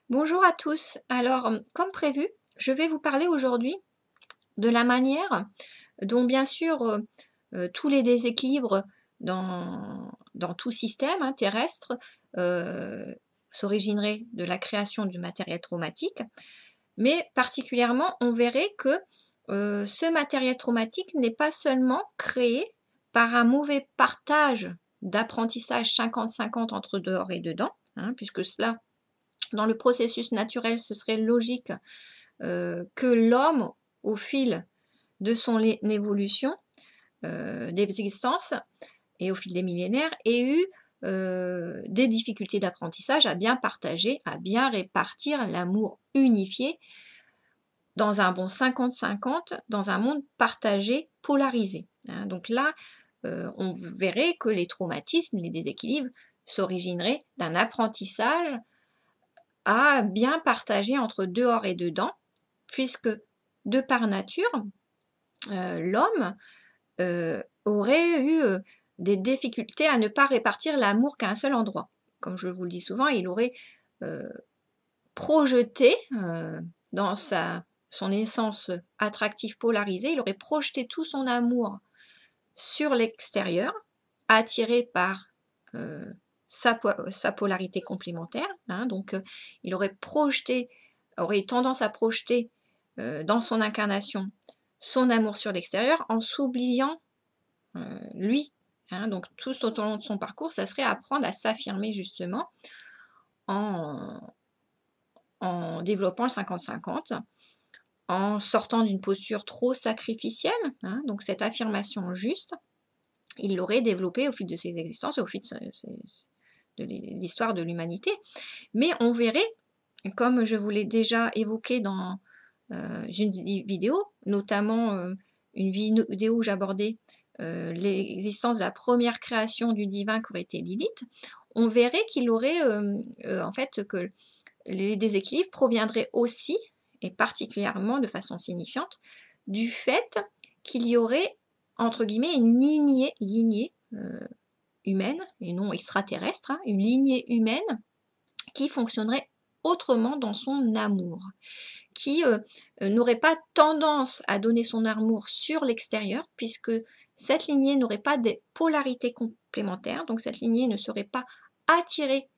Bonjour à tous. Alors, comme prévu, je vais vous parler aujourd'hui de la manière dont, bien sûr, tous les déséquilibres dans tout système terrestre s'origineraient de la création du matériel traumatique, mais particulièrement, on verrait que ce matériel traumatique n'est pas seulement créé par un mauvais partage d'apprentissage 50-50 entre dehors et dedans, puisque cela, dans le processus naturel, ce serait logique que l'homme, au fil de son évolution d'existence et au fil des millénaires, ait eu des difficultés d'apprentissage à bien partager, à bien répartir l'amour unifié dans un bon 50-50, dans un monde partagé, polarisé. Donc là, on verrait que les traumatismes, les déséquilibres s'origineraient d'un apprentissage à bien partager entre dehors et dedans, puisque de par nature, l'homme aurait eu des difficultés à ne pas répartir l'amour qu'à un seul endroit. Comme je vous le dis souvent, il aurait projeté dans son essence attractive polarisée, il aurait projeté tout son amour sur l'extérieur, attiré par sa polarité complémentaire. Donc il aurait eu tendance à projeter dans son incarnation son amour sur l'extérieur en s'oubliant lui. Donc tout au long de son parcours, ça serait apprendre à s'affirmer justement en développant le 50-50, en sortant d'une posture trop sacrificielle. Donc cette affirmation juste, il l'aurait développée au fil de ses existences et au fil de l'histoire de l'humanité. Mais on verrait, comme je vous l'ai déjà évoqué dans une vidéo, notamment une vidéo où j'abordais l'existence de la première création du divin qui aurait été Lilith, on verrait qu'il aurait en fait que les déséquilibres proviendraient aussi, et particulièrement de façon signifiante, du fait qu'il y aurait, entre guillemets, une lignée humaine, et non extraterrestre, une lignée humaine qui fonctionnerait autrement dans son amour, qui n'aurait pas tendance à donner son amour sur l'extérieur, puisque cette lignée n'aurait pas des polarités complémentaires, donc cette lignée ne serait pas attirée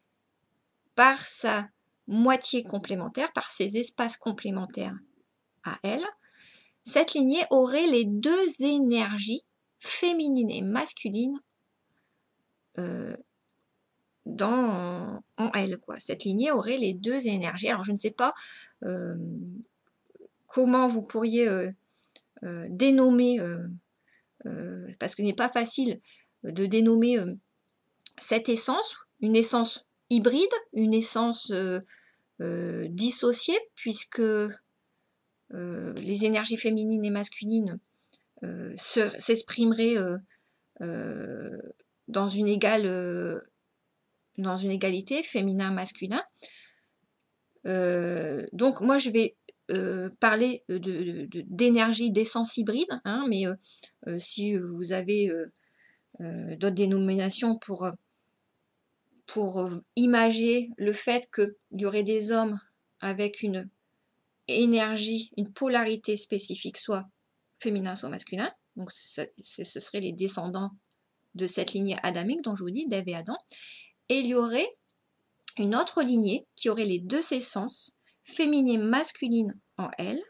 par sa moitié complémentaire, par ses espaces complémentaires à elle. Cette lignée aurait les deux énergies, féminine et masculine, en elle, quoi. Cette lignée aurait les deux énergies. Alors je ne sais pas comment vous pourriez dénommer, parce qu'il n'est pas facile de dénommer cette essence, une essence hybride, une essence dissociée, puisque les énergies féminines et masculines s'exprimeraient dans une égalité féminin-masculin. Donc moi je vais parler d'énergie, d'essence hybride, mais si vous avez d'autres dénominations pour imager le fait qu'il y aurait des hommes avec une énergie, une polarité spécifique, soit féminin, soit masculin, donc ce seraient les descendants de cette lignée adamique dont je vous dis, d'Ève et Adam, et il y aurait une autre lignée qui aurait les deux essences, féminine et masculine en elle,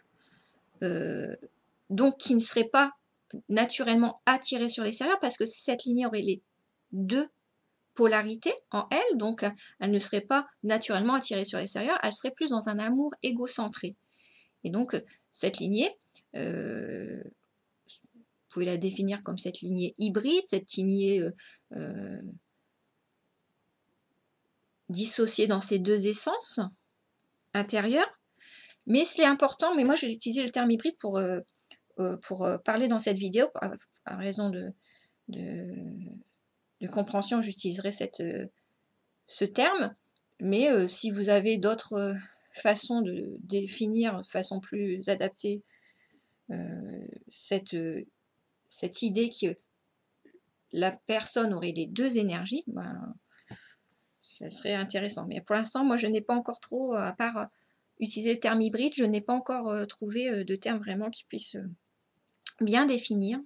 donc qui ne serait pas naturellement attirée sur l'extérieur, parce que cette lignée aurait les deux polarités en elle, donc elle ne serait pas naturellement attirée sur l'extérieur, elle serait plus dans un amour égocentré. Et donc cette lignée, vous pouvez la définir comme cette lignée hybride, cette lignée dissociée dans ces deux essences intérieures. Mais c'est important, mais moi je vais utiliser le terme hybride pour parler dans cette vidéo, à raison de compréhension, j'utiliserai ce terme. Mais si vous avez d'autres façons de définir de façon plus adaptée cette idée que la personne aurait les deux énergies, Ce serait intéressant. Mais pour l'instant, moi, je n'ai pas encore trop, à part utiliser le terme hybride, je n'ai pas encore trouvé de terme vraiment qui puisse bien définir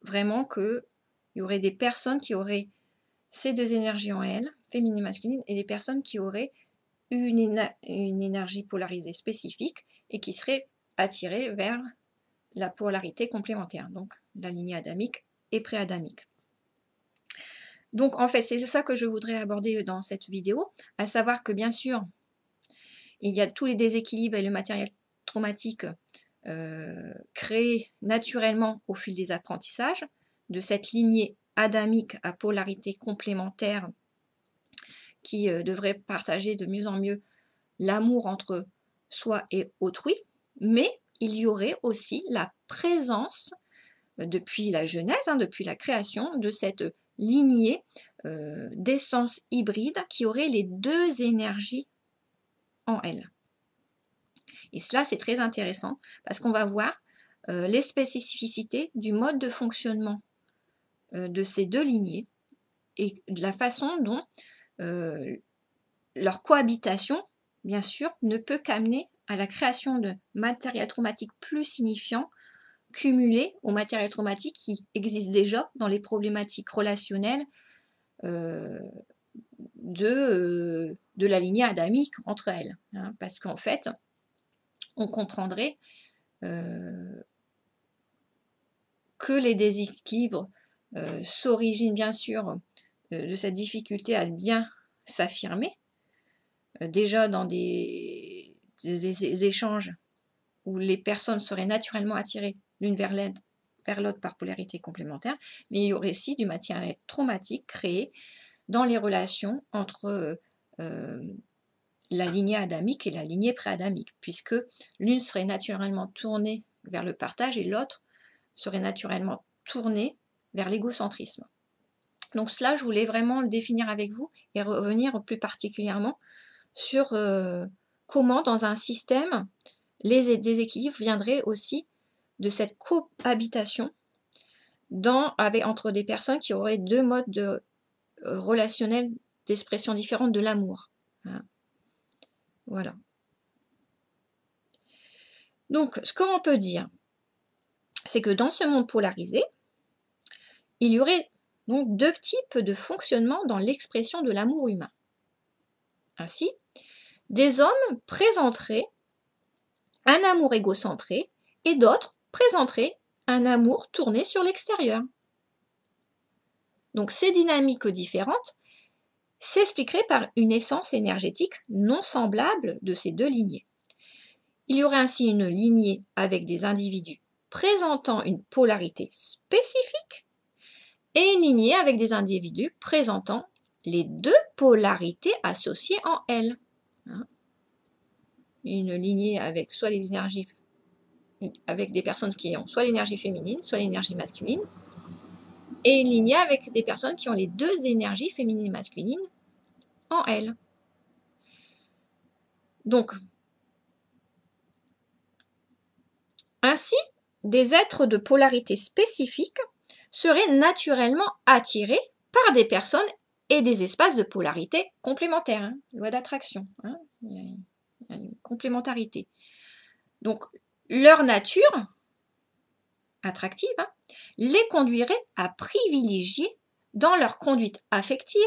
vraiment qu'il y aurait des personnes qui auraient ces deux énergies en elles, féminine et masculine, et des personnes qui auraient une énergie polarisée spécifique et qui seraient attirées vers la polarité complémentaire, donc la lignée adamique et pré-adamique. Donc en fait, c'est ça que je voudrais aborder dans cette vidéo, à savoir que bien sûr, il y a tous les déséquilibres et le matériel traumatique créé naturellement au fil des apprentissages, de cette lignée adamique à polarité complémentaire qui devrait partager de mieux en mieux l'amour entre soi et autrui, mais il y aurait aussi la présence, depuis la Genèse, depuis la création, de cette lignée d'essence hybride qui aurait les deux énergies en elle. Et cela, c'est très intéressant parce qu'on va voir les spécificités du mode de fonctionnement de ces deux lignées et de la façon dont leur cohabitation, bien sûr, ne peut qu'amener à la création de matériel traumatique plus signifiant cumulé au matériel traumatique qui existe déjà dans les problématiques relationnelles de la lignée adamique entre elles. Hein, parce qu'en fait, on comprendrait que les déséquilibres s'originent bien sûr de cette difficulté à bien s'affirmer, déjà dans des échanges où les personnes seraient naturellement attirées l'une vers l'autre par polarité complémentaire, mais il y aurait aussi du matériel traumatique créé dans les relations entre la lignée adamique et la lignée pré-adamique, puisque l'une serait naturellement tournée vers le partage et l'autre serait naturellement tournée vers l'égocentrisme. Donc cela, je voulais vraiment le définir avec vous et revenir plus particulièrement sur comment dans un système, les déséquilibres viendraient aussi de cette cohabitation entre des personnes qui auraient deux modes relationnels d'expression différente de l'amour. Hein. Voilà. Donc, ce qu'on peut dire, c'est que dans ce monde polarisé, il y aurait donc deux types de fonctionnement dans l'expression de l'amour humain. Ainsi, des hommes présenteraient un amour égocentré et d'autres présenteraient un amour tourné sur l'extérieur. Donc ces dynamiques différentes s'expliqueraient par une essence énergétique non semblable de ces deux lignées. Il y aurait ainsi une lignée avec des individus présentant une polarité spécifique et une lignée avec des individus présentant les deux polarités associées en elles. Une lignée avec soit les énergies, avec des personnes qui ont soit l'énergie féminine, soit l'énergie masculine, et une lignée avec des personnes qui ont les deux énergies féminine et masculine en elles. Donc, ainsi, des êtres de polarité spécifique seraient naturellement attirés par des personnes et des espaces de polarité complémentaires. Hein, loi d'attraction. Hein, il y a une complémentarité. Donc, leur nature attractive les conduirait à privilégier dans leur conduite affective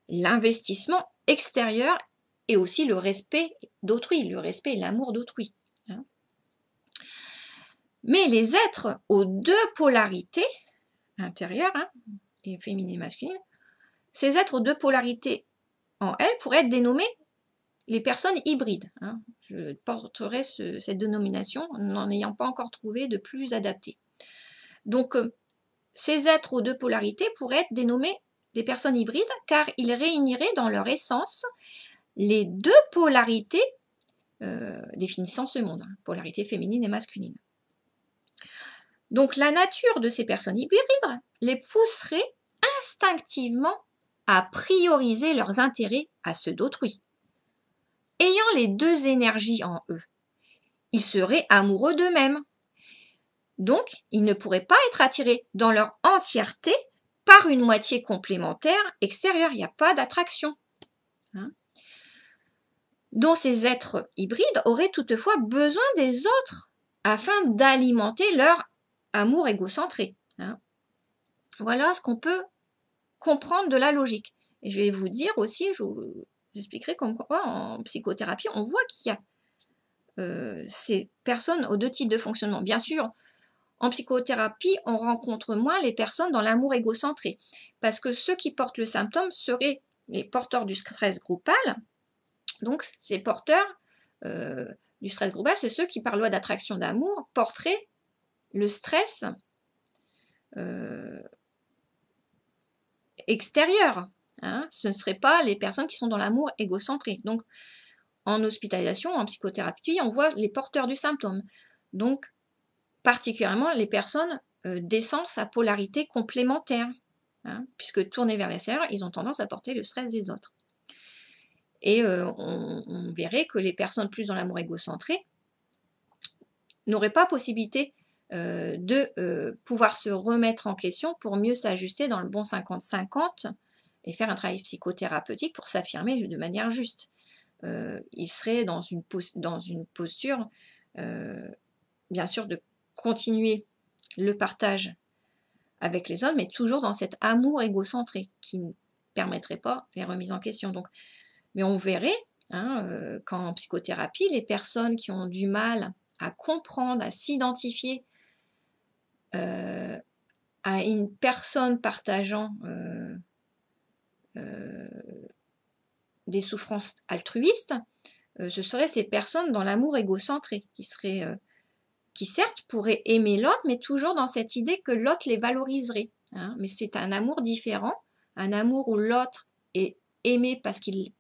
l'investissement extérieur et aussi le respect d'autrui, le respect et l'amour d'autrui. Hein. Mais les êtres aux deux polarités intérieures, et féminine et masculine, ces êtres aux deux polarités en elles pourraient être dénommés les personnes hybrides. Hein. Je porterai cette dénomination n'en ayant pas encore trouvé de plus adapté. Donc, ces êtres aux deux polarités pourraient être dénommés des personnes hybrides car ils réuniraient dans leur essence les deux polarités définissant ce monde, polarité féminine et masculine. Donc la nature de ces personnes hybrides les pousserait instinctivement à prioriser leurs intérêts à ceux d'autrui. Ayant les deux énergies en eux, ils seraient amoureux d'eux-mêmes. Donc, ils ne pourraient pas être attirés dans leur entièreté par une moitié complémentaire extérieure. Il n'y a pas d'attraction. Hein, dont ces êtres hybrides auraient toutefois besoin des autres afin d'alimenter leur amour égocentré. Hein. Voilà ce qu'on peut comprendre de la logique. Et je vais vous dire aussi, je vous expliquerai comment en psychothérapie, on voit qu'il y a ces personnes aux deux types de fonctionnement. Bien sûr, en psychothérapie, on rencontre moins les personnes dans l'amour égocentré, parce que ceux qui portent le symptôme seraient les porteurs du stress groupal. Donc, ces porteurs du stress groupal, c'est ceux qui, par loi d'attraction d'amour, porteraient le stress extérieur. Hein. Ce ne seraient pas les personnes qui sont dans l'amour égocentré. Donc, en hospitalisation, en psychothérapie, on voit les porteurs du symptôme. Donc, particulièrement les personnes d'essence à polarité complémentaire. Hein, puisque tournés vers l'extérieur, ils ont tendance à porter le stress des autres. Et on verrait que les personnes plus dans l'amour égocentré n'auraient pas possibilité de pouvoir se remettre en question pour mieux s'ajuster dans le bon 50-50 et faire un travail psychothérapeutique pour s'affirmer de manière juste. Ils seraient dans une posture, bien sûr, de continuer le partage avec les autres, mais toujours dans cet amour égocentré qui ne permettrait pas les remises en question. Donc, mais on verrait, hein, qu'en psychothérapie, les personnes qui ont du mal à comprendre, à s'identifier à une personne partageant des souffrances altruistes, ce seraient ces personnes dans l'amour égocentré qui certes pourraient aimer l'autre, mais toujours dans cette idée que l'autre les valoriserait. Hein. Mais c'est un amour différent, un amour où l'autre est aimé parce qu'il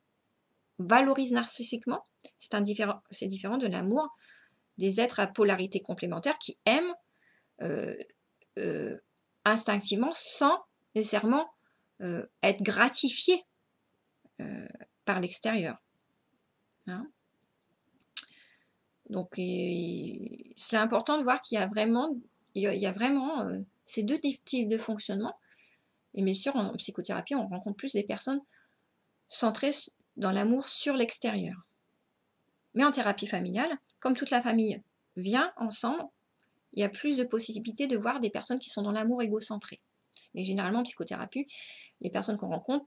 valorise narcissiquement. C'est différent de l'amour des êtres à polarité complémentaire qui aiment instinctivement sans nécessairement être gratifiés par l'extérieur. Hein. Donc c'est important de voir qu'il y a vraiment, ces deux types de fonctionnement. Et bien sûr, en psychothérapie, on rencontre plus des personnes centrées dans l'amour sur l'extérieur. Mais en thérapie familiale, comme toute la famille vient ensemble, il y a plus de possibilités de voir des personnes qui sont dans l'amour égocentré. Mais généralement, en psychothérapie, les personnes qu'on rencontre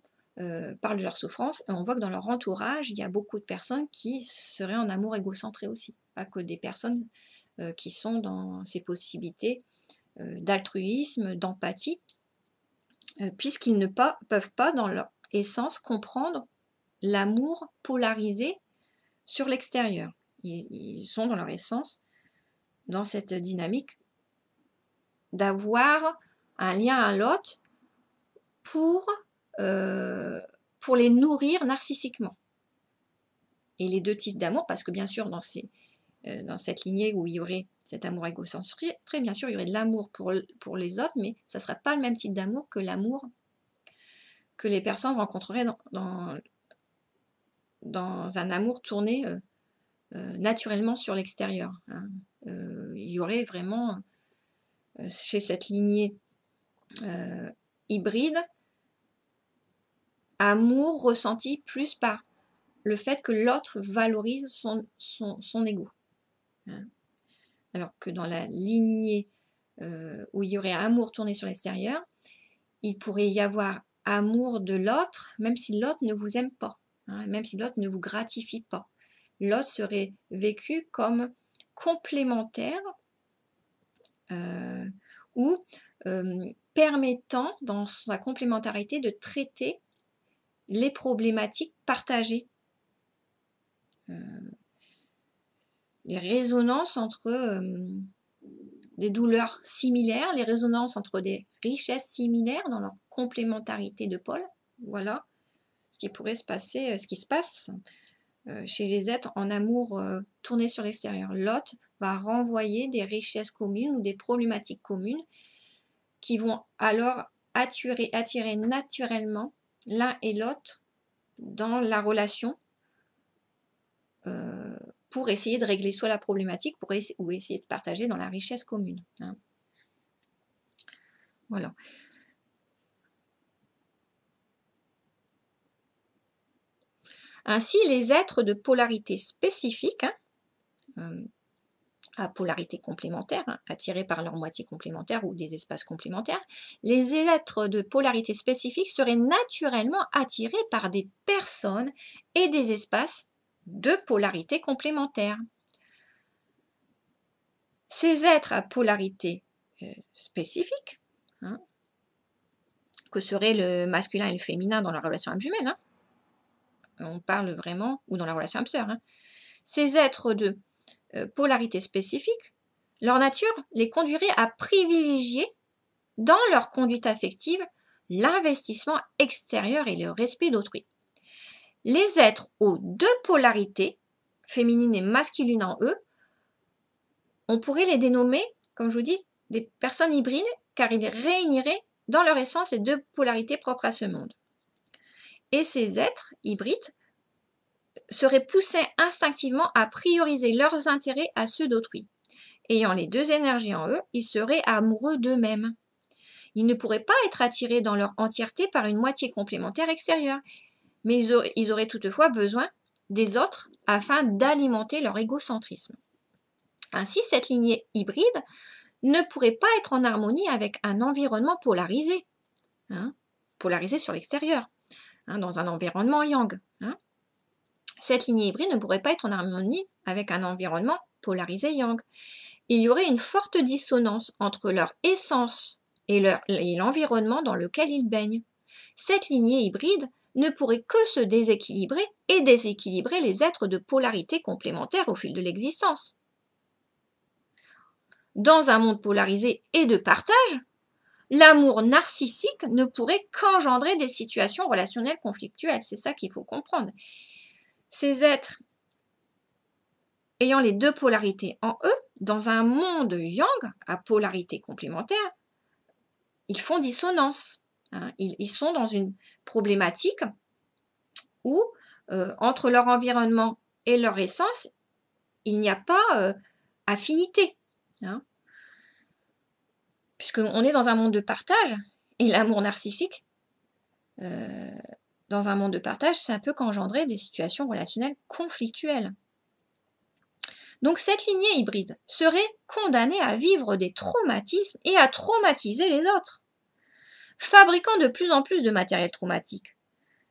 parlent de leur souffrance et on voit que dans leur entourage, il y a beaucoup de personnes qui seraient en amour égocentré aussi. Pas que des personnes qui sont dans ces possibilités d'altruisme, d'empathie, puisqu'ils ne peuvent pas, dans leur essence, comprendre l'amour polarisé sur l'extérieur. Ils sont dans leur essence, dans cette dynamique d'avoir un lien à l'autre pour les nourrir narcissiquement. Et les deux types d'amour, parce que bien sûr, dans cette lignée où il y aurait cet amour égocentrique, très bien sûr, il y aurait de l'amour pour les autres, mais ça ne sera pas le même type d'amour que l'amour que les personnes rencontreraient dans un amour tourné naturellement sur l'extérieur. Hein. Il y aurait vraiment, chez cette lignée hybride, amour ressenti plus par le fait que l'autre valorise son ego. Hein. Alors que dans la lignée où il y aurait amour tourné sur l'extérieur, il pourrait y avoir amour de l'autre, même si l'autre ne vous aime pas, hein, même si l'autre ne vous gratifie pas. L'autre serait vécu comme complémentaire ou permettant dans sa complémentarité de traiter les problématiques partagées. Les résonances entre des douleurs similaires, les résonances entre des richesses similaires dans leur complémentarité de pôle. Voilà ce qui pourrait se passer, ce qui se passe chez les êtres en amour tournés sur l'extérieur. L'autre va renvoyer des richesses communes ou des problématiques communes qui vont alors attirer naturellement l'un et l'autre dans la relation pour essayer de régler soit la problématique ou essayer de partager dans la richesse commune. Hein. Voilà. Ainsi, les êtres de polarité spécifique, à polarité complémentaire, attirés par leur moitié complémentaire ou des espaces complémentaires, les êtres de polarité spécifique seraient naturellement attirés par des personnes et des espaces de polarité complémentaire. Ces êtres à polarité spécifique, que seraient le masculin et le féminin dans la relation âme jumelle, on parle vraiment, ou dans la relation âme sœur, ces êtres de polarité spécifique, leur nature les conduirait à privilégier dans leur conduite affective l'investissement extérieur et le respect d'autrui. Les êtres aux deux polarités, féminine et masculine en eux, on pourrait les dénommer, comme je vous dis, des personnes hybrides, car ils réuniraient dans leur essence les deux polarités propres à ce monde. Et ces êtres hybrides seraient poussés instinctivement à prioriser leurs intérêts à ceux d'autrui. Ayant les deux énergies en eux, ils seraient amoureux d'eux-mêmes. Ils ne pourraient pas être attirés dans leur entièreté par une moitié complémentaire extérieure, mais ils auraient toutefois besoin des autres afin d'alimenter leur égocentrisme. Ainsi, cette lignée hybride ne pourrait pas être en harmonie avec un environnement polarisé, polarisé sur l'extérieur, dans un environnement yang. Cette lignée hybride ne pourrait pas être en harmonie avec un environnement polarisé yang. Il y aurait une forte dissonance entre leur essence et l'environnement dans lequel ils baignent. Cette lignée hybride ne pourrait que se déséquilibrer et déséquilibrer les êtres de polarité complémentaire au fil de l'existence. Dans un monde polarisé et de partage, l'amour narcissique ne pourrait qu'engendrer des situations relationnelles conflictuelles. C'est ça qu'il faut comprendre. Ces êtres ayant les deux polarités en eux, dans un monde yang à polarité complémentaire, ils font dissonance. Ils sont dans une problématique où, entre leur environnement et leur essence, il n'y a pas affinité. Puisqu'on est dans un monde de partage, et l'amour narcissique, dans un monde de partage, ça peut qu'engendrer des situations relationnelles conflictuelles. Donc cette lignée hybride serait condamnée à vivre des traumatismes et à traumatiser les autres, fabriquant de plus en plus de matériel traumatique.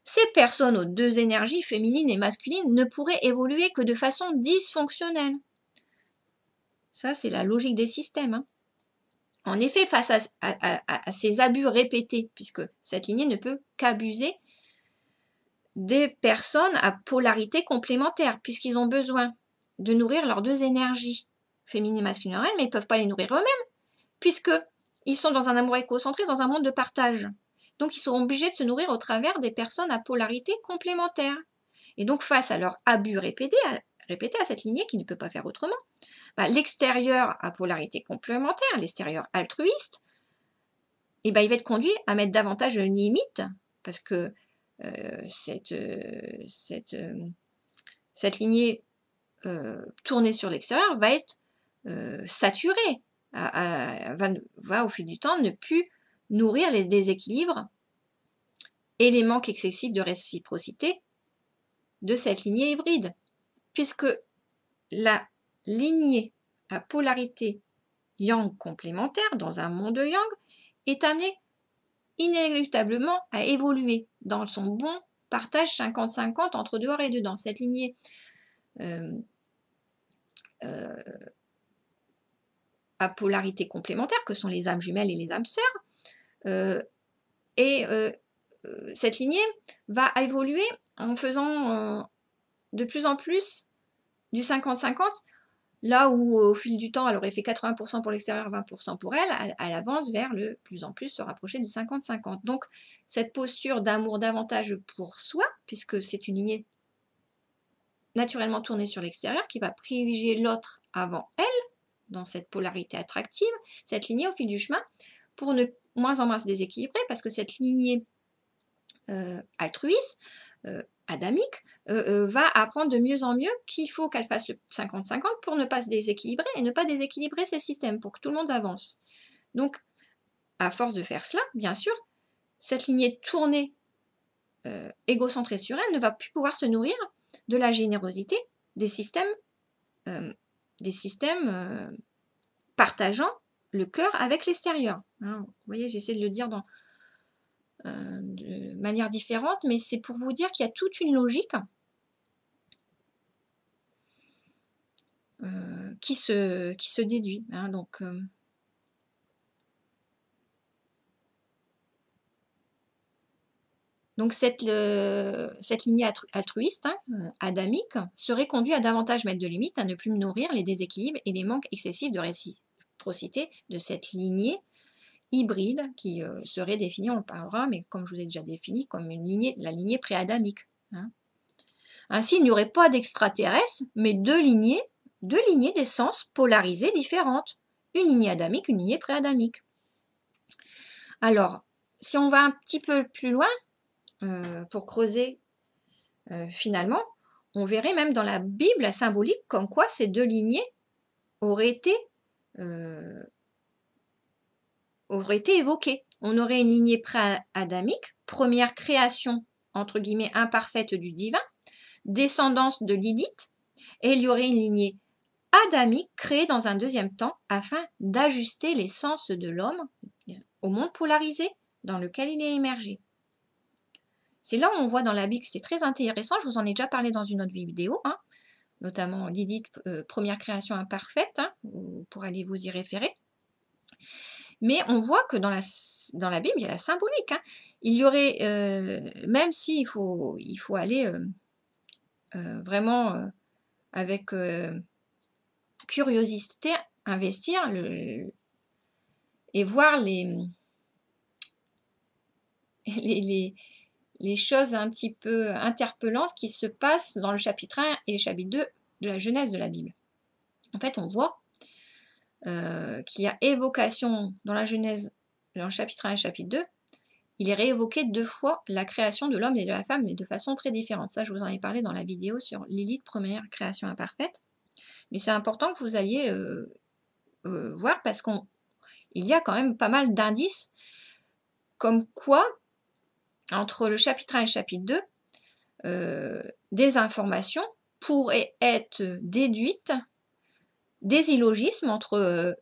Ces personnes aux deux énergies, féminines et masculines, ne pourraient évoluer que de façon dysfonctionnelle. Ça, c'est la logique des systèmes. En effet, face à ces abus répétés, puisque cette lignée ne peut qu'abuser des personnes à polarité complémentaire, puisqu'ils ont besoin de nourrir leurs deux énergies, féminine et masculine en elles, mais ils ne peuvent pas les nourrir eux-mêmes, puisqu'ils sont dans un amour écocentré, dans un monde de partage. Donc ils sont obligés de se nourrir au travers des personnes à polarité complémentaire. Et donc face à leur abus répété à cette lignée qui ne peut pas faire autrement, l'extérieur à polarité complémentaire, l'extérieur altruiste, il va être conduit à mettre davantage de limites, parce que cette lignée tournée sur l'extérieur va être saturée, va au fil du temps ne plus nourrir les déséquilibres et les manques excessifs de réciprocité de cette lignée hybride, puisque la lignée à polarité yang complémentaire dans un monde yang est amenée inéluctablement à évoluer dans son bon partage 50-50 entre dehors et dedans. Cette lignée à polarité complémentaire, que sont les âmes jumelles et les âmes sœurs, cette lignée va évoluer en faisant de plus en plus du 50-50, là où au fil du temps elle aurait fait 80% pour l'extérieur, 20% pour elle, elle avance vers le plus en plus se rapprocher du 50-50. Donc cette posture d'amour davantage pour soi, puisque c'est une lignée naturellement tournée sur l'extérieur qui va privilégier l'autre avant elle, dans cette polarité attractive, cette lignée au fil du chemin, pour ne moins en moins se déséquilibrer, parce que cette lignée altruiste, adamique, va apprendre de mieux en mieux qu'il faut qu'elle fasse le 50-50 pour ne pas se déséquilibrer et ne pas déséquilibrer ces systèmes, pour que tout le monde avance. Donc, à force de faire cela, bien sûr, cette lignée tournée égocentrée sur elle ne va plus pouvoir se nourrir de la générosité des systèmes partageant le cœur avec l'extérieur. Hein, vous voyez, j'essaie de le dire de manière différente, mais c'est pour vous dire qu'il y a toute une logique qui se déduit. Hein, donc cette lignée altruiste, adamique, serait conduite à davantage mettre de limites, à ne plus nourrir les déséquilibres et les manques excessifs de réciprocité de cette lignée hybride qui serait définie, on le parlera, mais comme je vous ai déjà défini, comme la lignée pré-adamique. Hein. Ainsi, il n'y aurait pas d'extraterrestres, mais deux lignées d'essence polarisées différentes. Une lignée adamique, une lignée pré-adamique. Alors, si on va un petit peu plus loin, pour creuser finalement, on verrait même dans la Bible la symbolique comme quoi ces deux lignées auraient été évoquées. On aurait une lignée pré-adamique, première création entre guillemets imparfaite du divin, descendance de Lilith, et il y aurait une lignée adamique créée dans un deuxième temps afin d'ajuster l'essence de l'homme au monde polarisé dans lequel il est émergé. C'est là où on voit dans la Bible que c'est très intéressant, je vous en ai déjà parlé dans une autre vidéo, hein, notamment Lilith, première création imparfaite, hein, pour aller vous y référer. Mais on voit que dans la Bible, il y a la symbolique. Hein. Il y aurait, même s'il faut aller vraiment avec curiosité, investir et voir les choses un petit peu interpellantes qui se passent dans le chapitre 1 et le chapitre 2 de la Genèse de la Bible. En fait, on voit qu'il y a évocation dans la Genèse, dans le chapitre 1 et le chapitre 2, il est réévoqué 2 fois la création de l'homme et de la femme, mais de façon très différente. Ça, je vous en ai parlé dans la vidéo sur Lilith, première création imparfaite. Mais c'est important que vous alliez voir parce qu'il y a quand même pas mal d'indices comme quoi, entre le chapitre 1 et le chapitre 2, des informations pourraient être déduites des illogismes entre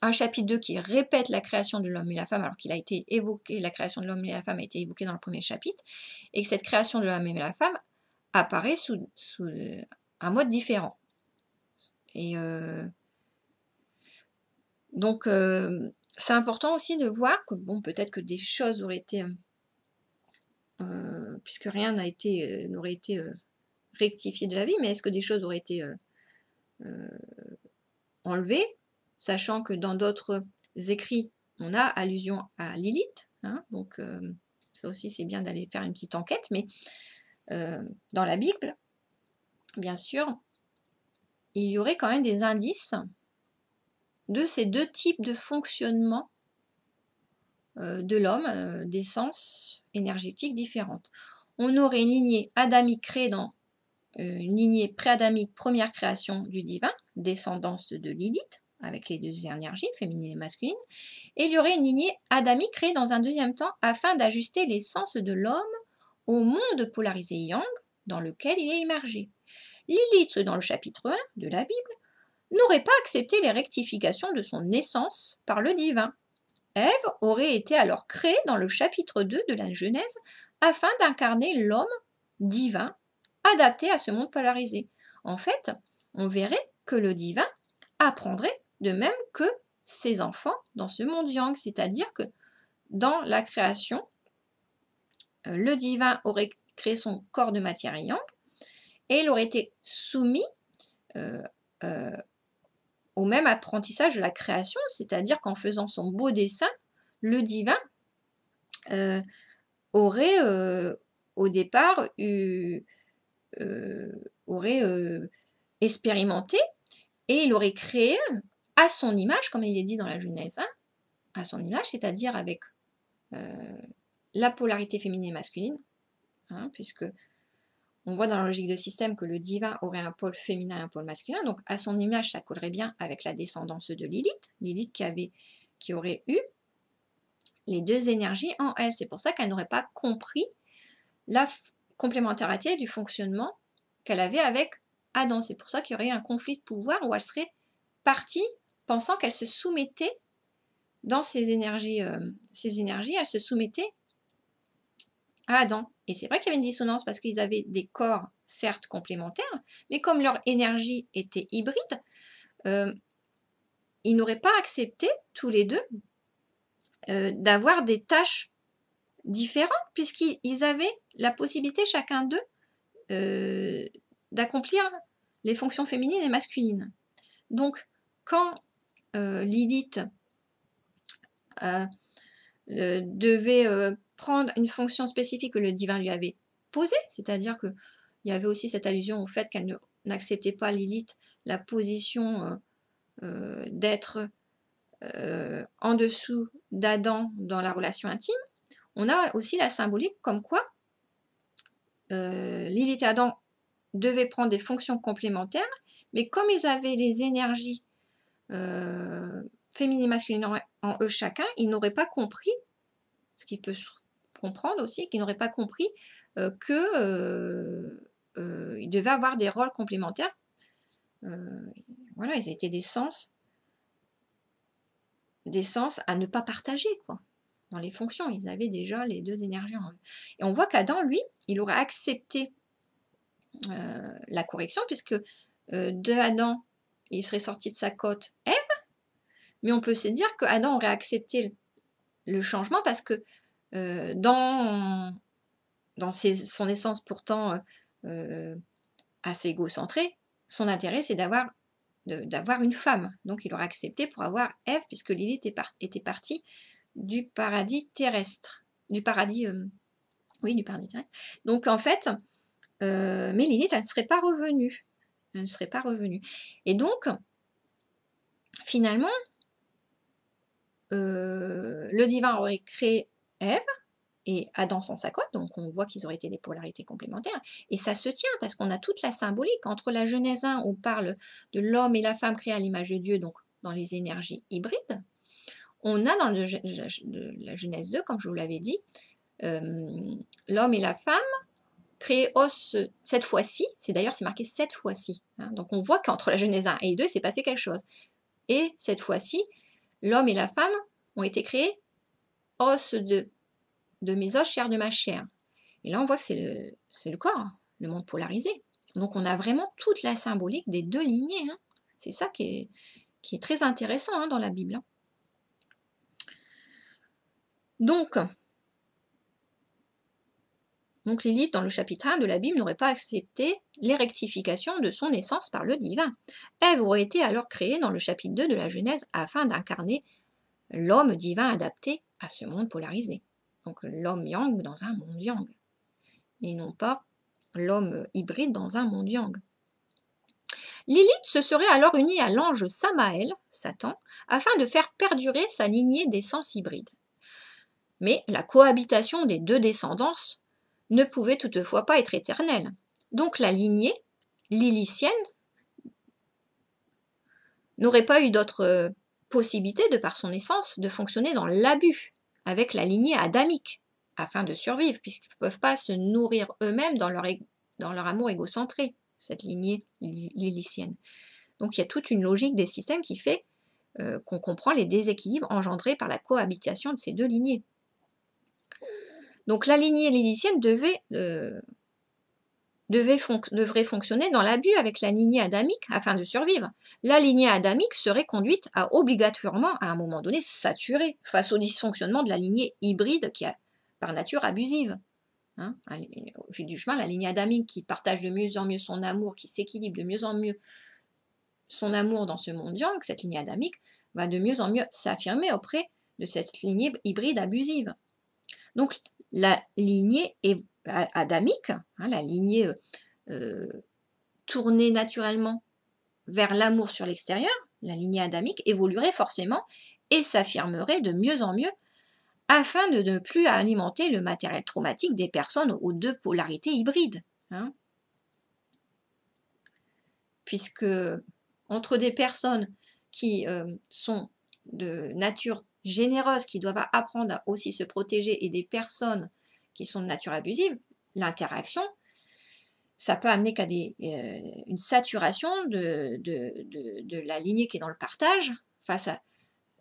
un chapitre 2 qui répète la création de l'homme et la femme alors qu'il a été évoqué, la création de l'homme et la femme a été évoquée dans le premier chapitre, et que cette création de l'homme et de la femme apparaît sous un mode différent. Et donc c'est important aussi de voir que bon, peut-être que des choses auraient été puisque rien n'aurait été rectifié de la vie, mais est-ce que des choses auraient été enlevées, sachant que dans d'autres écrits, on a allusion à Lilith, hein, donc ça aussi c'est bien d'aller faire une petite enquête, mais dans la Bible, bien sûr, il y aurait quand même des indices de ces deux types de fonctionnement de l'homme, d'essence énergétique différentes. On aurait une lignée adamique créée dans une lignée pré-adamique, première création du divin, descendance de Lilith, avec les deux énergies, féminine et masculine, et il y aurait une lignée adamique créée dans un deuxième temps afin d'ajuster l'essence de l'homme au monde polarisé yang dans lequel il est immergé. Lilith, dans le chapitre 1 de la Bible, n'aurait pas accepté les rectifications de son essence par le divin. Ève aurait été alors créée dans le chapitre 2 de la Genèse afin d'incarner l'homme divin adapté à ce monde polarisé. En fait, on verrait que le divin apprendrait de même que ses enfants dans ce monde yang, c'est-à-dire que dans la création, le divin aurait créé son corps de matière yang et il aurait été soumis au même apprentissage de la création, c'est-à-dire qu'en faisant son beau dessin, le divin aurait au départ aurait expérimenté et il aurait créé à son image, comme il est dit dans la Genèse, hein, à son image, c'est-à-dire avec la polarité féminine et masculine, hein, puisque on voit dans la logique de système que le divin aurait un pôle féminin et un pôle masculin, donc à son image, ça collerait bien avec la descendance de Lilith qui aurait eu les deux énergies en elle. C'est pour ça qu'elle n'aurait pas compris la complémentarité du fonctionnement qu'elle avait avec Adam. C'est pour ça qu'il y aurait eu un conflit de pouvoir où elle serait partie pensant qu'elle se soumettait dans ces énergies, elle se soumettait à Adam. Et c'est vrai qu'il y avait une dissonance parce qu'ils avaient des corps, certes complémentaires, mais comme leur énergie était hybride, ils n'auraient pas accepté, tous les deux, d'avoir des tâches différentes, puisqu'ils avaient la possibilité, chacun d'eux, d'accomplir les fonctions féminines et masculines. Donc, quand Lilith devait prendre une fonction spécifique que le divin lui avait posée, c'est-à-dire qu'il y avait aussi cette allusion au fait qu'elle n'acceptait pas, Lilith, la position d'être en dessous d'Adam dans la relation intime. On a aussi la symbolique comme quoi Lilith et Adam devaient prendre des fonctions complémentaires, mais comme ils avaient les énergies féminines et masculines en eux chacun, ils n'auraient pas compris, ce qui peut se comprendre aussi, qu'ils n'auraient pas compris qu'ils devaient avoir des rôles complémentaires. Voilà, ils étaient des sens à ne pas partager, quoi. Dans les fonctions, ils avaient déjà les deux énergies en eux. Et on voit qu'Adam, lui, il aurait accepté la correction, puisque de Adam, il serait sorti de sa côte Ève, mais on peut se dire que Adam aurait accepté le changement parce que dans son essence pourtant assez égocentrée, son intérêt c'est d'avoir une femme. Donc il aurait accepté pour avoir Ève, puisque Lilith était partie du paradis terrestre. Du paradis terrestre. Donc en fait, mais Lilith, elle ne serait pas revenue. Elle ne serait pas revenue. Et donc, finalement, le divin aurait créé Ève et Adam sans sa côte, donc on voit qu'ils auraient été des polarités complémentaires, et ça se tient parce qu'on a toute la symbolique. Entre la Genèse 1, on parle de l'homme et la femme créés à l'image de Dieu, donc dans les énergies hybrides. On a dans la Genèse 2, comme je vous l'avais dit, l'homme et la femme créés cette fois-ci, c'est marqué cette fois-ci, hein, donc on voit qu'entre la Genèse 1 et 2, il s'est passé quelque chose. Et cette fois-ci, l'homme et la femme ont été créés os de mes os, chair de ma chair. Et là, on voit que c'est le corps, le monde polarisé. Donc, on a vraiment toute la symbolique des deux lignées. Hein. C'est ça qui est très intéressant hein, dans la Bible. Hein. Donc, Lilith, dans le chapitre 1 de la Bible, n'aurait pas accepté les rectifications de son essence par le divin. Ève aurait été alors créée dans le chapitre 2 de la Genèse afin d'incarner l'homme divin adapté à ce monde polarisé. Donc l'homme yang dans un monde yang. Et non pas l'homme hybride dans un monde yang. Lilith se serait alors unie à l'ange Samaël, Satan, afin de faire perdurer sa lignée d'essence hybride. Mais la cohabitation des deux descendances ne pouvait toutefois pas être éternelle. Donc la lignée lilithienne n'aurait pas eu d'autre possibilité, de par son essence, de fonctionner dans l'abus avec la lignée adamique, afin de survivre, puisqu'ils ne peuvent pas se nourrir eux-mêmes dans leur amour égocentré, cette lignée lilithienne. Donc il y a toute une logique des systèmes qui fait qu'on comprend les déséquilibres engendrés par la cohabitation de ces deux lignées. Donc la lignée lilithienne devrait fonctionner dans l'abus avec la lignée adamique afin de survivre. La lignée adamique serait conduite à obligatoirement, à un moment donné, saturer face au dysfonctionnement de la lignée hybride qui est par nature abusive. Hein, au fil du chemin, la lignée adamique qui partage de mieux en mieux son amour, qui s'équilibre de mieux en mieux son amour dans ce monde yang, cette lignée adamique va de mieux en mieux s'affirmer auprès de cette lignée hybride abusive. Donc la lignée adamique, hein, la lignée tournée naturellement vers l'amour sur l'extérieur, la lignée adamique évoluerait forcément et s'affirmerait de mieux en mieux afin de ne plus alimenter le matériel traumatique des personnes aux deux polarités hybrides. Hein. Puisque entre des personnes qui sont de nature généreuse, qui doivent apprendre à aussi se protéger, et des personnes qui sont de nature abusive, l'interaction, ça peut amener qu'à une saturation de la lignée qui est dans le partage face à